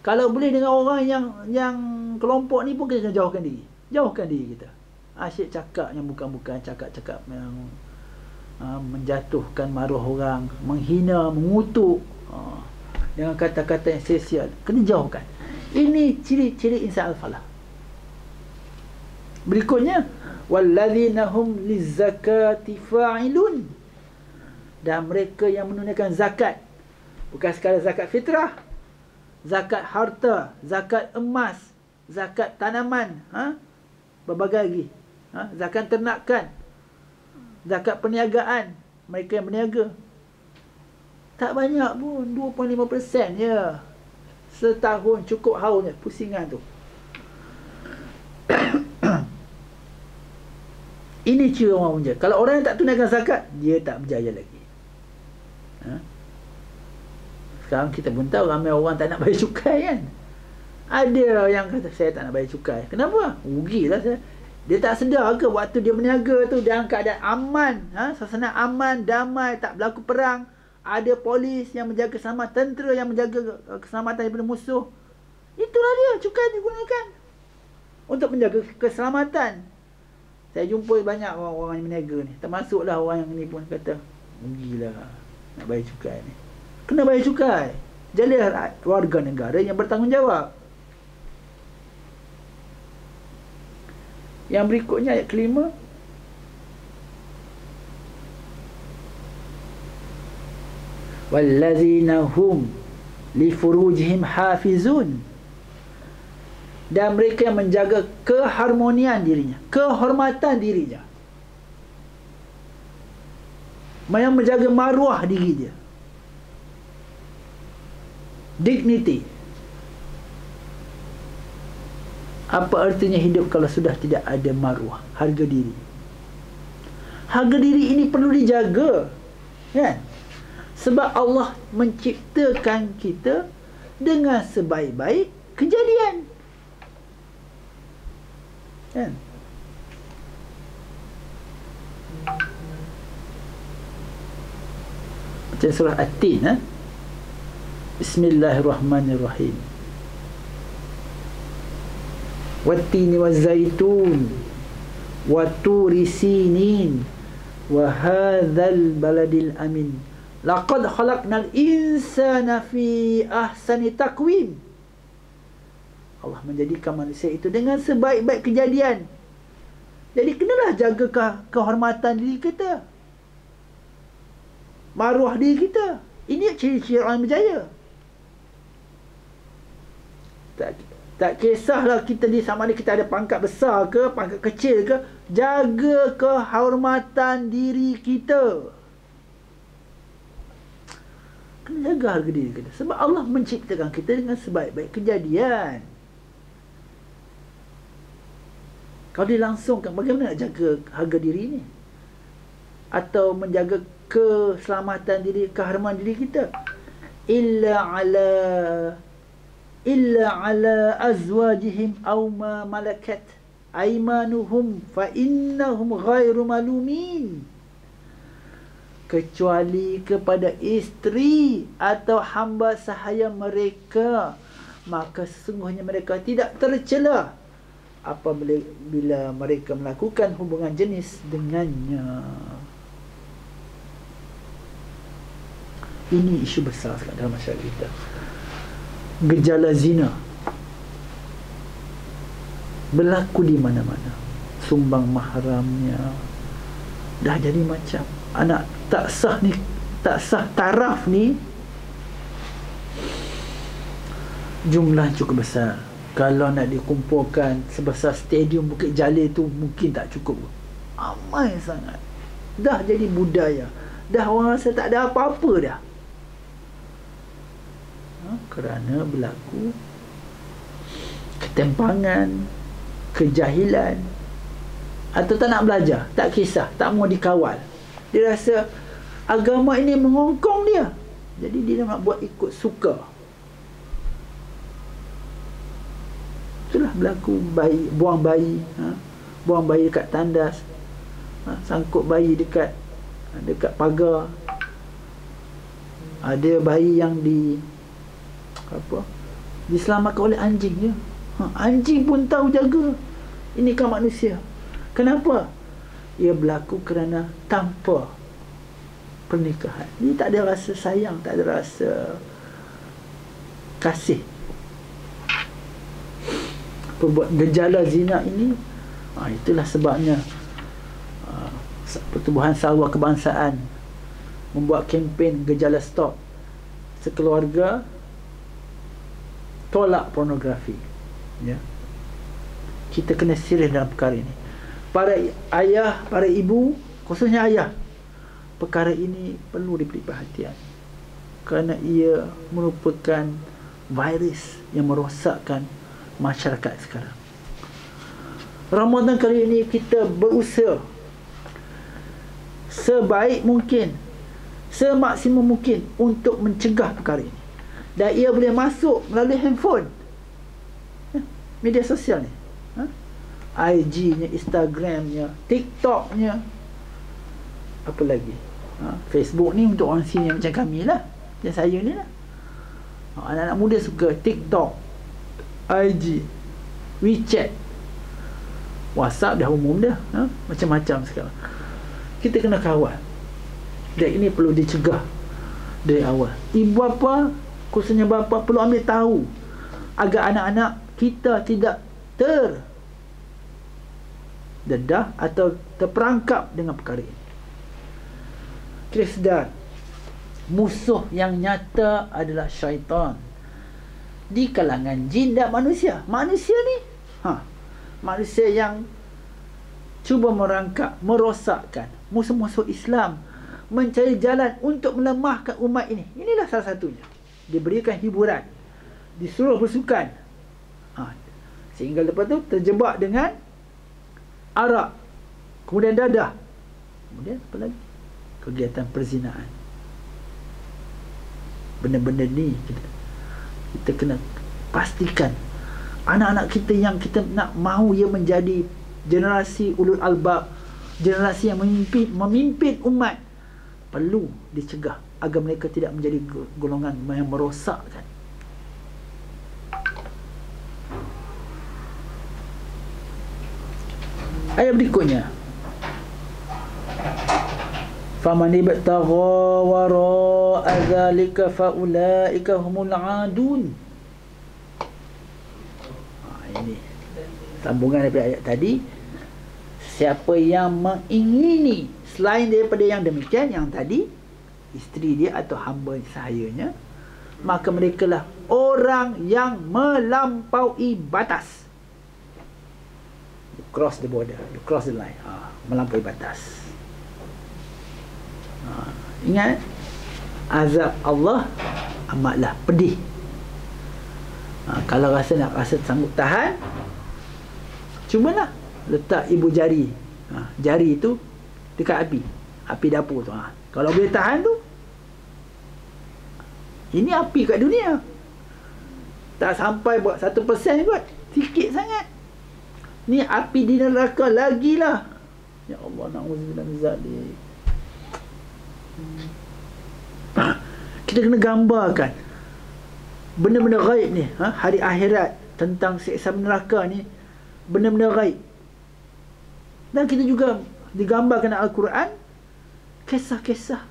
Kalau boleh dengan orang yang kelompok ni pun kita kena jauhkan diri. Jauhkan diri kita. Asyik cakap yang bukan-bukan, cakap-cakap yang menjatuhkan maruah orang, menghina, mengutuk, dengan kata-kata yang sia-sia. Kena jauhkan. Ini ciri-ciri insan al-falah. Berikutnya, wallazina hum lizzakati fa'ilun. Dan mereka yang menunaikan zakat, bukan sekadar zakat fitrah, zakat harta, zakat emas, zakat tanaman, berbagai lagi, zakat ternakan, zakat perniagaan. Mereka yang berniaga tak banyak pun, 2.5% je setahun, cukup haul je pusingan tu. Ini ciri orang berjaya. Kalau orang yang tak tunaikan zakat, dia tak berjaya lagi. Sekarang kita pun tahu ramai orang tak nak bayar cukai kan. Ada yang kata saya tak nak bayar cukai. Kenapa? Rugilah saya. Dia tak sedar ke waktu dia berniaga tu dalam keadaan aman, suasana aman, damai, tak berlaku perang, ada polis yang menjaga keselamatan, tentera yang menjaga keselamatan daripada musuh. Itulah dia cukai digunakan untuk menjaga keselamatan. Saya jumpa banyak orang-orang yang berniaga ni, termasuklah orang yang ni pun kata, gila nak bayar cukai ni. Kena bayar cukai. Jadi warga negara yang bertanggungjawab. Yang berikutnya ayat kelima. Wallazina hum li furujihim hafizun. Dan mereka yang menjaga keharmonian dirinya, kehormatan dirinya, yang menjaga maruah diri dia, dignity. Apa artinya hidup kalau sudah tidak ada maruah, harga diri? Harga diri ini perlu dijaga, kan? Sebab Allah menciptakan kita dengan sebaik-baik kejadian, kan? Macam surah At-Tin, Bismillahirrahmanirrahim. Wattini wazzaitun wa turi sinin wa hadzal baladil amin laqad khalaqnal insana fi ahsani taqwim. Allah menjadikan manusia itu dengan sebaik-baik kejadian. Jadi kenalah jaga kehormatan diri kita, maruah diri kita. Ini ciri-ciri orang berjaya. Tak kisahlah kita di sama ada kita ada pangkat besar ke, pangkat kecil ke, jaga kehormatan diri kita. Kena jaga harga diri kita. Sebab Allah menciptakan kita dengan sebaik-baik kejadian. Kalau dilangsungkan, bagaimana nak jaga harga diri ni? Atau menjaga keselamatan diri, keharmonian diri kita? Illa ala azwajihim aw ma malakat aymanuhum fa innahum ghairu malumin. Kecuali kepada isteri atau hamba sahaya mereka, maka sesungguhnya mereka tidak tercela apabila mereka melakukan hubungan jenis dengannya. Ini isu besar sekali dalam masyarakat kita. Gejala zina berlaku di mana-mana. Sumbang mahramnya dah jadi macam anak tak sah ni, tak sah taraf ni, jumlah cukup besar. Kalau nak dikumpulkan sebesar stadium Bukit Jalil tu mungkin tak cukup. Amai sangat. Dah jadi budaya. Dah orang rasa tak ada apa-apa dah. Kerana berlaku ketempangan, kejahilan, atau tak nak belajar, tak kisah, tak mau dikawal. Dia rasa agama ini mengongkong dia, jadi dia nak buat ikut suka. Itulah berlaku buang bayi dekat tandas, sangkut bayi dekat pagar. Ada bayi yang diselamatkan oleh anjing je. Anjing pun tahu jaga. Ini kan manusia. Kenapa? Ia berlaku kerana tanpa pernikahan. Ini tak ada rasa sayang, tak ada rasa kasih. Perbuat gejala zina ini, itulah sebabnya Pertubuhan Sahawa Kebangsaan membuat kempen gejala stop. Sekeluarga tolak pornografi, ya. Kita kena serius dalam perkara ini. Para ayah, para ibu, khususnya ayah, perkara ini perlu diberi perhatian, kerana ia merupakan virus yang merosakkan masyarakat sekarang. Ramadan kali ini kita berusaha sebaik mungkin, semaksimum mungkin untuk mencegah perkara ini. Dan ia boleh masuk melalui handphone, media sosial ni. IG-nya, Instagram-nya, TikTok-nya, apa lagi, Facebook ni untuk orang sini macam kami lah, macam saya ni lah. Anak-anak muda suka TikTok, IG, WeChat, WhatsApp dah umum dah, macam-macam sekarang. Kita kena kawal, dan ini perlu dicegah dari awal. Ibu bapa, khususnya bapa, perlu ambil tahu agar anak-anak kita tidak terdedah atau terperangkap dengan perkara ini. Kita sedar musuh yang nyata adalah syaitan di kalangan jin dan manusia. Manusia ni manusia yang cuba merangkap, merosakkan, musuh-musuh Islam mencari jalan untuk melemahkan umat ini. Inilah salah satunya. Diberikan hiburan, disuruh bersukan, sehingga lepas tu terjebak dengan arak, kemudian dadah, kemudian apa lagi, kegiatan perzinaan. Benda-benda ni kita kena pastikan anak-anak kita yang kita nak mahu ia menjadi generasi ulul albab, generasi yang memimpin umat, perlu dicegah agar mereka tidak menjadi golongan yang merosakkan. Ayat berikutnya, faman ibtagha wara'a dzalika faulaika humul adun. Ini sambungan daripada ayat tadi. Siapa yang mengingini selain daripada yang demikian, yang tadi, isteri dia atau hamba sahayanya, maka merekalah orang yang melampaui batas. You cross the border, you cross the line, melampaui batas. Ingat, azab Allah amatlah pedih. Kalau rasa sanggup tahan, cubalah letak ibu jari, jari itu dekat api dapur tu. Kalau boleh tahan tu, ini api kat dunia, tak sampai buat 1% kot, sikit sangat. Ni api di neraka lagilah. Ya Allah, na'udzubillah min zalik. Kita kena gambarkan benda-benda gaib ni, hari akhirat, tentang siksa neraka ni, benda-benda gaib. Dan kita juga digambarkan dalam Al-Quran kisah-kisah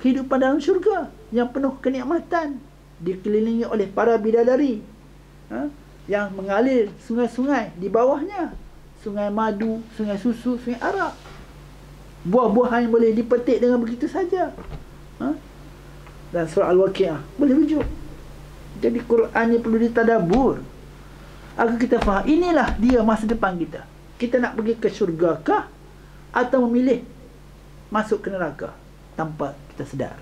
kehidupan dalam syurga yang penuh kenikmatan, dikelilingi oleh para bidadari, yang mengalir sungai-sungai di bawahnya, sungai madu, sungai susu, sungai arak, buah-buahan yang boleh dipetik dengan begitu saja. Dan surah Al-Waqi'ah boleh rujuk. Jadi Quran ni perlu ditadabur agar kita faham, inilah dia masa depan kita. Kita nak pergi ke syurga kah, atau memilih masuk ke neraka tanpa kita sedar.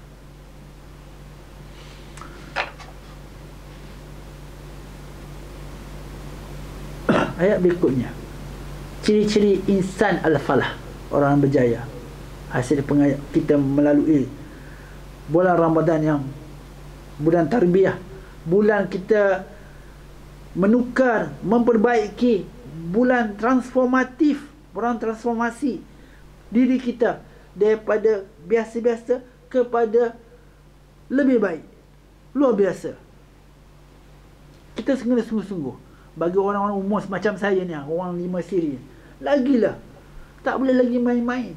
Ayat berikutnya, ciri-ciri insan al-falah, orang berjaya, hasil kita melalui bulan Ramadan yang bulan tarbiyah, bulan kita menukar, memperbaiki, bulan transformatif, bulan transformasi diri kita daripada biasa-biasa kepada lebih baik, luar biasa. Kita kena sungguh-sungguh. Bagi orang-orang umur semacam saya ni, orang 5 siri, lagilah, tak boleh lagi main-main.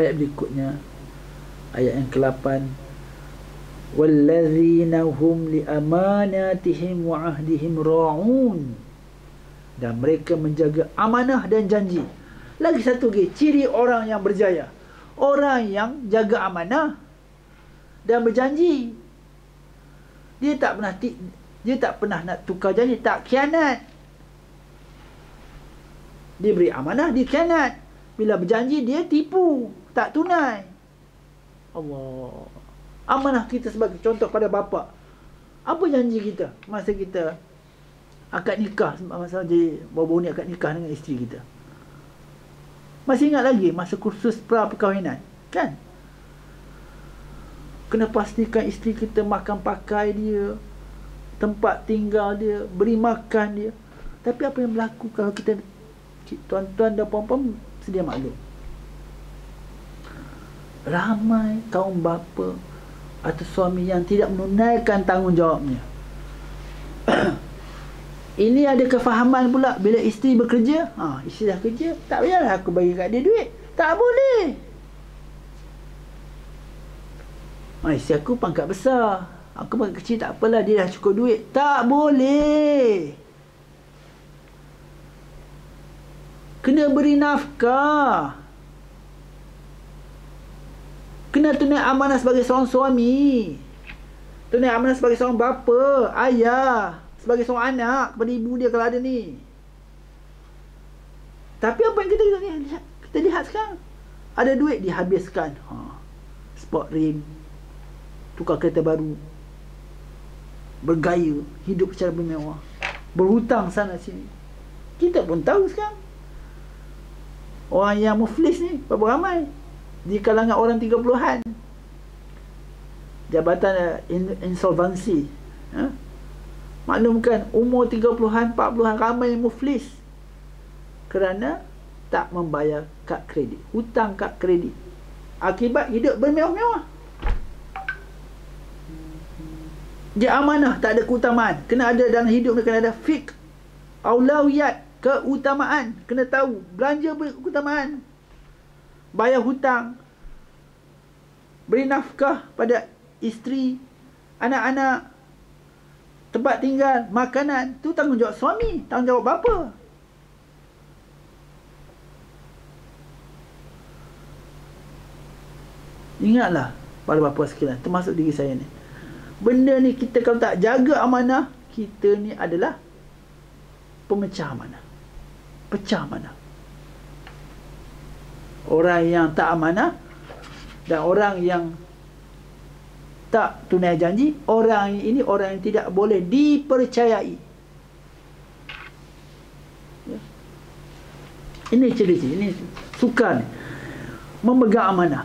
Ayat berikutnya, ayat yang ke-8, wallazina hum li amanatihim wa ahdihim ra'un, dan mereka menjaga amanah dan janji. Lagi satu lagi, ciri orang yang berjaya, orang yang jaga amanah dan berjanji. Dia tak pernah nak tukar janji, tak khianat. Dia beri amanah, dia khianat. Bila berjanji, dia tipu, tak tunai. Allah. Amanah kita sebagai contoh pada bapa. Apa janji kita masa kita akad nikah, masa jadi baru-baru ni akad nikah dengan isteri kita? Masih ingat lagi masa kursus pra perkahwinan, kan? Kena pastikan isteri kita makan pakai dia, tempat tinggal dia, beri makan dia. Tapi apa yang berlaku kalau kita, tuan-tuan dan puan-puan sedia maklum, ramai kaum bapa atau suami yang tidak menunaikan tanggungjawabnya. Ini ada kefahaman pula, bila isteri bekerja, isteri dah kerja, tak payahlah aku bagi kat dia duit. Tak boleh. Isteri aku pangkat besar, aku pangkat kecil, tak apalah, dia dah cukup duit. Tak boleh. Kena beri nafkah. Kena tunai amanah sebagai seorang suami, tunai amanah sebagai seorang bapa, ayah, sebagai seorang anak kepada ibu dia kalau ada ni. Tapi apa yang kita lihat sekarang, ada duit dihabiskan, sport rim, tukar kereta baru, bergaya, hidup secara bermewah, berhutang sana sini. Kita pun tahu sekarang orang yang muflis ni berapa ramai di kalangan orang 30-an. Jabatan insolvensi, maklumkan umur 30-an, 40-an ramai yang muflis kerana tak membayar kad kredit, hutang kad kredit, akibat hidup bermewah-mewah. Dia amanah, tak ada keutamaan. Kena ada dalam hidup ni, kena ada fiqh aulawiyat, keutamaan. Kena tahu belanja berkeutamaan, bayar hutang, beri nafkah pada isteri, anak-anak, tempat tinggal, makanan. Tu tanggungjawab suami, tanggungjawab bapa. Ingatlah para bapa sekalian, termasuk diri saya ni, benda ni kita kalau tak jaga amanah, kita ni adalah pemecah amanah, pecah amanah. Orang yang tak amanah dan orang yang tak tunai janji, orang ini orang yang tidak boleh dipercayai. Ini ciri-ciri, ini sukar ni, memegang amanah.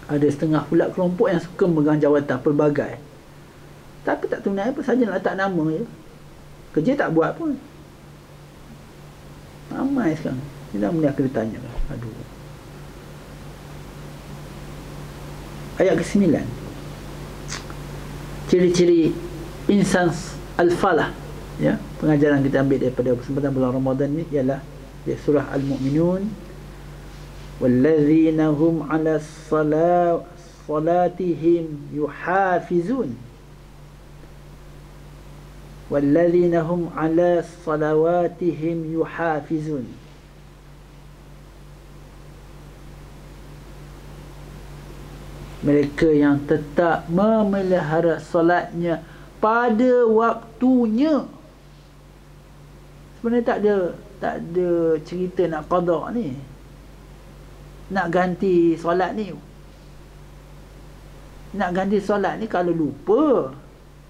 Ada setengah pula kelompok yang suka memegang jawatan pelbagai, tapi tak tunai apa saja, nak letak nama je, kerja tak buat pun. Ramai sekarang. Ini dah mula kena tanya. Aduh. Ayat ke-9, ciri-ciri insan al-falah, ya, pengajaran kita ambil daripada kesempatan bulan Ramadan ni ialah di surah Al-Mu'minun, wallazina hum 'ala salatihim yuhafizun, wallazina hum 'ala salawatihim yuhafizun. Mereka yang tetap memelihara solatnya pada waktunya. Sebenarnya tak ada cerita nak qada ni, nak ganti solat ni. Nak ganti solat ni kalau lupa,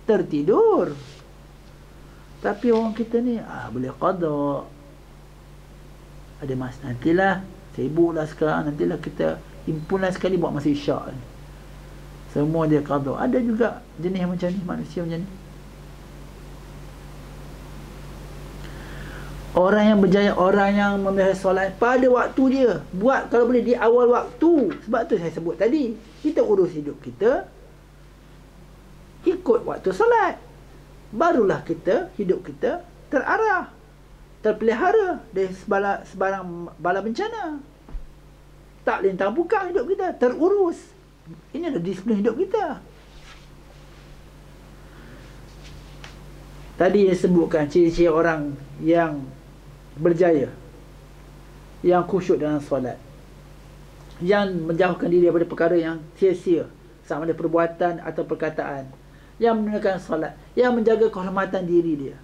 tertidur. Tapi orang kita ni boleh qada. Ada mas, nantilah, sibuklah sekarang, nantilah kita himpunan sekali buat masa isyak ni. Semua dia qada. Ada juga jenis macam ni, manusia macam ni. Orang yang berjaya, orang yang memelihara solat pada waktu dia. Buat kalau boleh di awal waktu. Sebab tu saya sebut tadi, kita urus hidup kita ikut waktu solat, barulah kita, hidup kita terarah, terpelihara dari sebarang bala bencana. Tak lintang bukang hidup kita, terurus. Ini adalah disiplin hidup kita. Tadi saya sebutkan ciri-ciri orang yang berjaya, yang khusyuk dalam solat, yang menjauhkan diri daripada perkara yang sia-sia, sama ada perbuatan atau perkataan, yang menunaikan solat, yang menjaga kehormatan diri dia,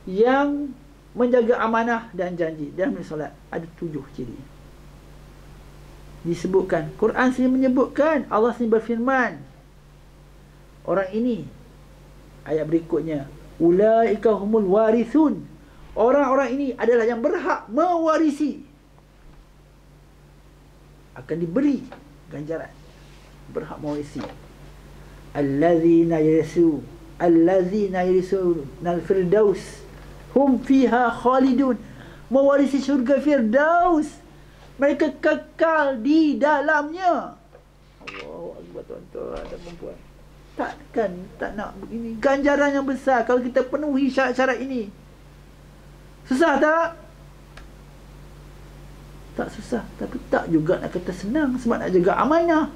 yang menjaga amanah dan janji dalam solat. Ada 7 ciri disebutkan. Quran sendiri menyebutkan, Allah sendiri berfirman, orang ini, ayat berikutnya, ulaika humul warithun, orang-orang ini adalah yang berhak mewarisi, akan diberi ganjaran, berhak mewarisi. allazina yarisunal firdaus hum fiha khalidun, mewarisi syurga firdaus, mereka kekal di dalamnya. Allahu akbar, tuan-tuan dan puan-puan. Tak nak begini. Ganjaran yang besar kalau kita penuhi syarat-syarat ini. Susah tak? Tak susah. Tapi tak juga nak kata senang. Sebab nak jaga amanah,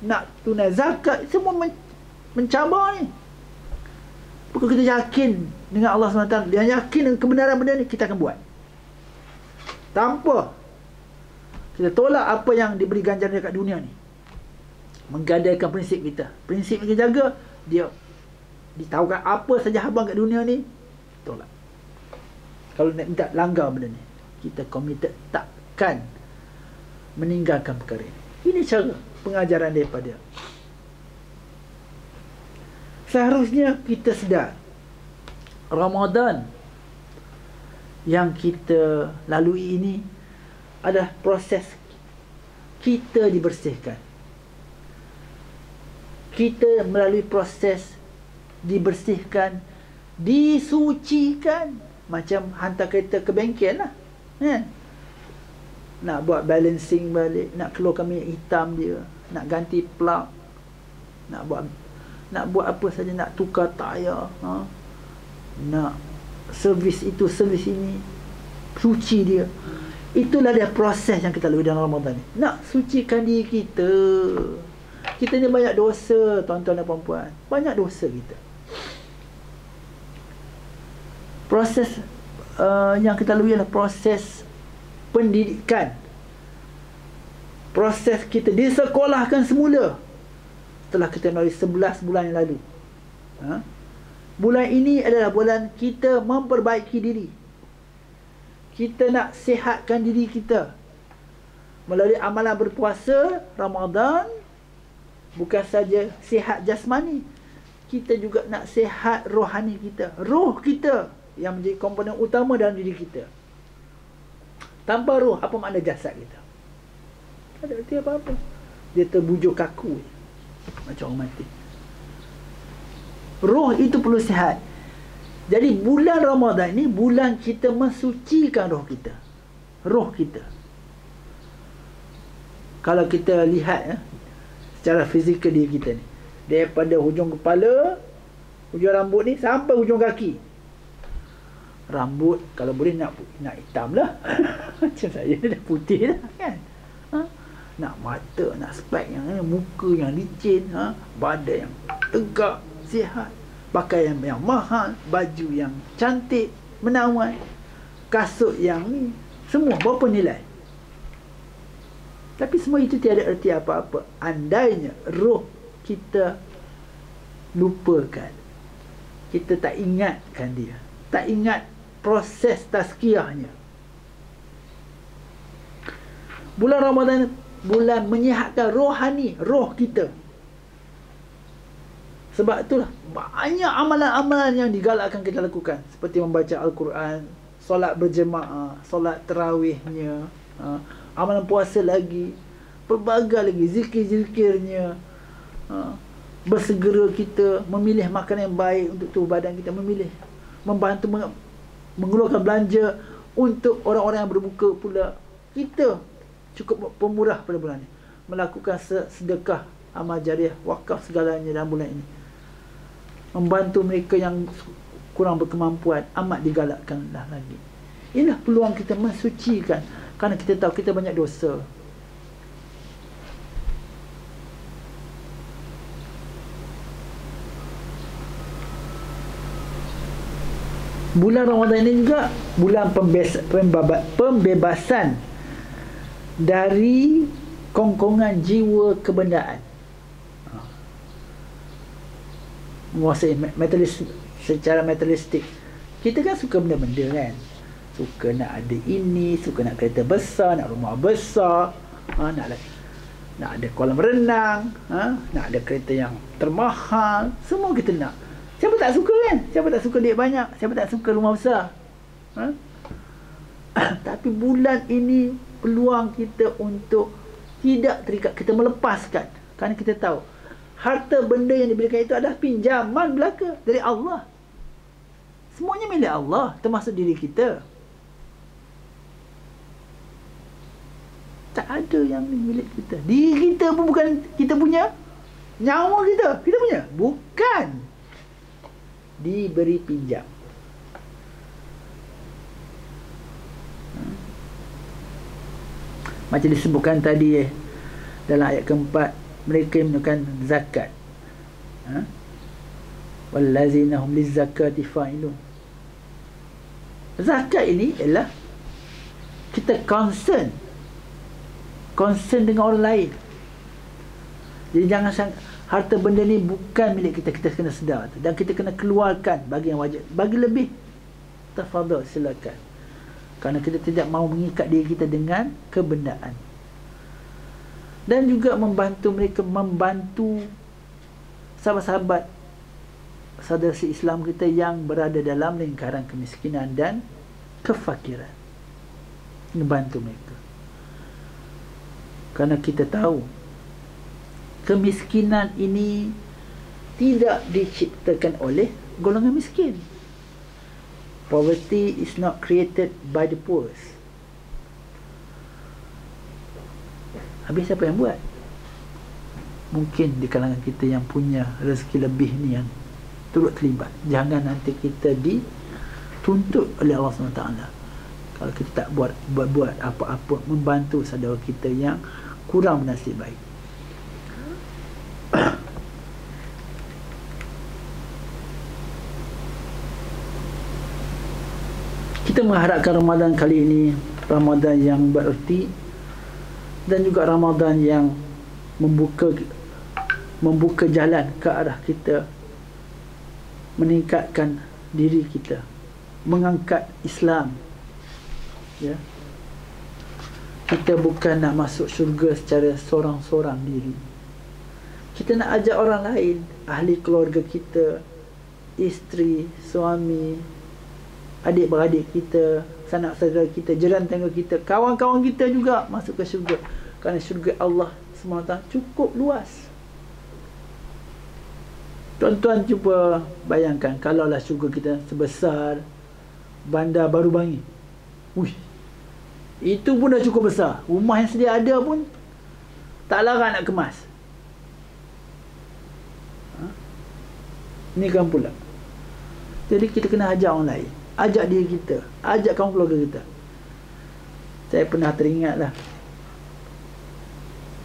nak tunai zakat, semua mencabar ni. Bukan kita yakin dengan Allah SWT, dia yakin dengan kebenaran benda ni, kita akan buat. Tanpa kita tolak apa yang diberi ganjaran dekat dunia ni. Menggadaikan prinsip kita. Prinsip yang kita jaga, dia ditahukan apa saja habang kat dunia ni, tolak. Kalau nak minta langgar benda ni, kita committed, takkan meninggalkan perkara ini. Ini cara pengajaran daripada. Seharusnya kita sedar, Ramadan yang kita lalui ini adalah proses kita dibersihkan. Kita melalui proses dibersihkan, disucikan. Macam hantar kereta ke bengkel lah, kan? Nak buat balancing balik, nak keluarkan minyak hitam dia, nak ganti plug, nak buat apa saja, nak tukar tayar, nak servis itu, servis ini, suci dia. Itulah dia proses yang kita lalui dalam Ramadan ni. Nak sucikan diri kita. Kita ni banyak dosa, tuan-tuan dan puan-puan. Banyak dosa kita. Proses yang kita lalui adalah proses pendidikan. Proses kita disekolahkan semula setelah kita melalui 11 bulan yang lalu. Bulan ini adalah bulan kita memperbaiki diri. Kita nak sihatkan diri kita melalui amalan berpuasa Ramadan. Bukan saja sihat jasmani, kita juga nak sihat rohani kita. Roh kita yang menjadi komponen utama dalam diri kita. Tanpa roh, apa makna jasad kita? Tak ada arti apa-apa. Dia terbujur kaku macam orang mati. Roh itu perlu sihat. Jadi bulan Ramadan ini bulan kita mensucikan roh kita. Roh kita. Kalau kita lihat secara fizikal diri kita ni, daripada hujung kepala, hujung rambut ni sampai hujung kaki. Rambut kalau boleh nak hitam lah. Macam saya dah putih dah, kan? Nak mata, nak spek yang muka yang licin, badan yang tegak, sihat, pakaian yang mahal, baju yang cantik, menawan, kasut yang ni, semua berapa nilai. Tapi semua itu tiada erti apa-apa andainya roh kita lupakan. Kita tak ingatkan dia, tak ingat proses tazkiyahnya. Bulan Ramadan bulan menyihatkan rohani, roh kita. Sebab itulah banyak amalan-amalan yang digalakkan kita lakukan, seperti membaca Al-Quran, solat berjemaah, solat tarawihnya, amalan puasa lagi, pelbagai lagi zikir-zikirnya, bersegera kita memilih makanan yang baik untuk tubuh badan kita, membantu mengeluarkan belanja untuk orang-orang yang berbuka pula. Kita cukup pemurah pada bulan ini, melakukan sedekah, amal jariah, wakaf segalanya dalam bulan ini, membantu mereka yang kurang berkemampuan, amat digalakkanlah lagi. Inilah peluang kita mensucikan, kerana kita tahu kita banyak dosa. Bulan Ramadan ini juga bulan pembebasan dari kongkongan jiwa kebendaan. Menguasai secara materialistik. Kita kan suka benda-benda, kan? Suka nak ada ini, suka nak kereta besar, nak rumah besar, nak ada kolam renang, nak ada kereta yang termahal. Semua kita nak. Siapa tak suka, kan? Siapa tak suka duit banyak? Siapa tak suka rumah besar? Tapi bulan ini peluang kita untuk tidak terikat, kita melepaskan. Kerana kita tahu Harta benda yang diberikan itu adalah pinjaman belaka dari Allah. Semuanya milik Allah, termasuk diri kita. Tak ada yang milik kita. Diri kita pun bukan kita punya. Nyawa kita punya. Bukan. Diberi pinjam. Macam disebutkan tadi dalam ayat keempat, mereka yang menunaikan zakat. Wallazina hum lizzakati fa'ilun. Zakat ini ialah kita concern dengan orang lain. Jadi jangan harta benda ni bukan milik kita, kita kena sedar tu. Dan kita kena keluarkan bagi yang wajib, bagi lebih. Tafadhal, silakan. Kerana kita tidak mahu mengikat diri kita dengan kebendaan. Dan juga membantu mereka, membantu sahabat-sahabat saudara Islam kita yang berada dalam lingkaran kemiskinan dan kefakiran. Membantu mereka. Kerana kita tahu kemiskinan ini tidak diciptakan oleh golongan miskin. Poverty is not created by the poor. Habis siapa yang buat? Mungkin di kalangan kita yang punya rezeki lebih ni yang turut terlibat. Jangan nanti kita dituntut oleh Allah SWT kalau kita tak buat apa-apa membantu saudara kita yang kurang bernasib baik. Kita mengharapkan Ramadan kali ini Ramadan yang bererti dan juga Ramadan yang membuka jalan ke arah kita meningkatkan diri kita, mengangkat Islam. Ya. Kita bukan nak masuk syurga secara seorang-seorang diri. Kita nak ajak orang lain, ahli keluarga kita, isteri, suami, adik-beradik kita, sanak saudara kita, jiran tangga kita, kawan-kawan kita juga masuk ke syurga. Kerana syurga Allah SWT cukup luas. Tuan-tuan cuba bayangkan kalaulah syurga kita sebesar Bandar Baru Bangi. Itu pun dah cukup besar. Rumah yang sedia ada pun tak larang nak kemas. Ini kan pula. Jadi kita kena ajak orang lain, ajak diri kita, ajak kaum keluarga kita. Saya pernah teringatlah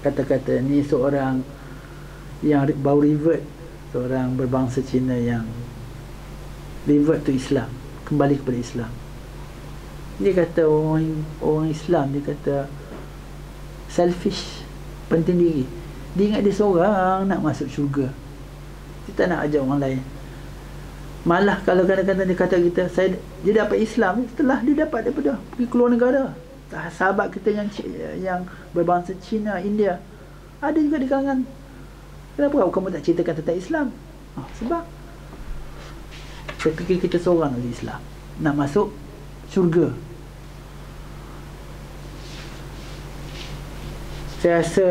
kata-kata ni seorang yang baru revert, seorang berbangsa Cina yang revert to Islam, kembali kepada Islam. Dia kata orang Islam, dia kata selfish, penting diri. Dia ingat dia seorang nak masuk syurga, dia tak nak ajak orang lain. Malah kalau kadang-kadang dia kata kita, dia dapat Islam setelah dia dapat daripada pergi keluar negara. Sahabat kita yang berbangsa Cina, India, ada juga di kalangan. Kenapa kamu tak ceritakan tentang Islam? Sebab saya fikir kita seorang di Islam nak masuk syurga. Saya rasa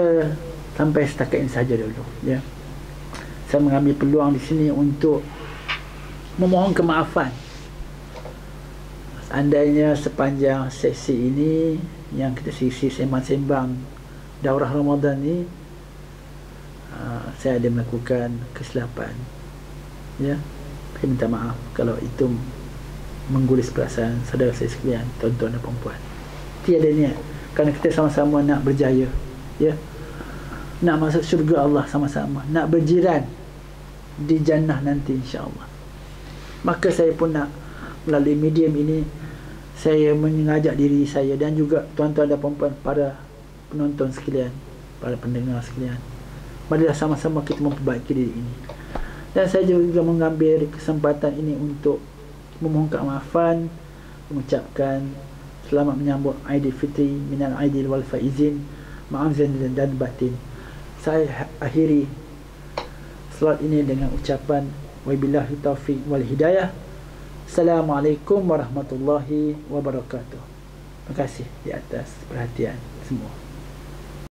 sampai setakat ini saja dulu, ya. Saya mengambil peluang di sini untuk memohon kemaafan seandainya sepanjang sesi ini yang kita sisi sembang-sembang daurah Ramadan ni saya ada melakukan kesilapan, ya. Saya minta maaf kalau itu mengguris perasaan saudara saya sekalian, tuan-tuan dan puan-puan. Tiada niat, kerana kita sama-sama nak berjaya, ya, nak masuk syurga Allah sama-sama, nak berjiran di jannah nanti insya-Allah. Maka saya pun nak melalui medium ini saya mengajak diri saya dan juga tuan-tuan dan puan-puan, para penonton sekalian, para pendengar sekalian, marilah sama-sama kita memperbaiki diri ini. Dan saya juga mengambil kesempatan ini untuk memohon kemaafan, mengucapkan selamat menyambut Aidilfitri minal aidil wal faizin, maaf zahir dan batin. Saya akhiri slot ini dengan ucapan wabillahi taufiq wal hidayah. Assalamualaikum warahmatullahi wabarakatuh. Terima kasih di atas perhatian semua.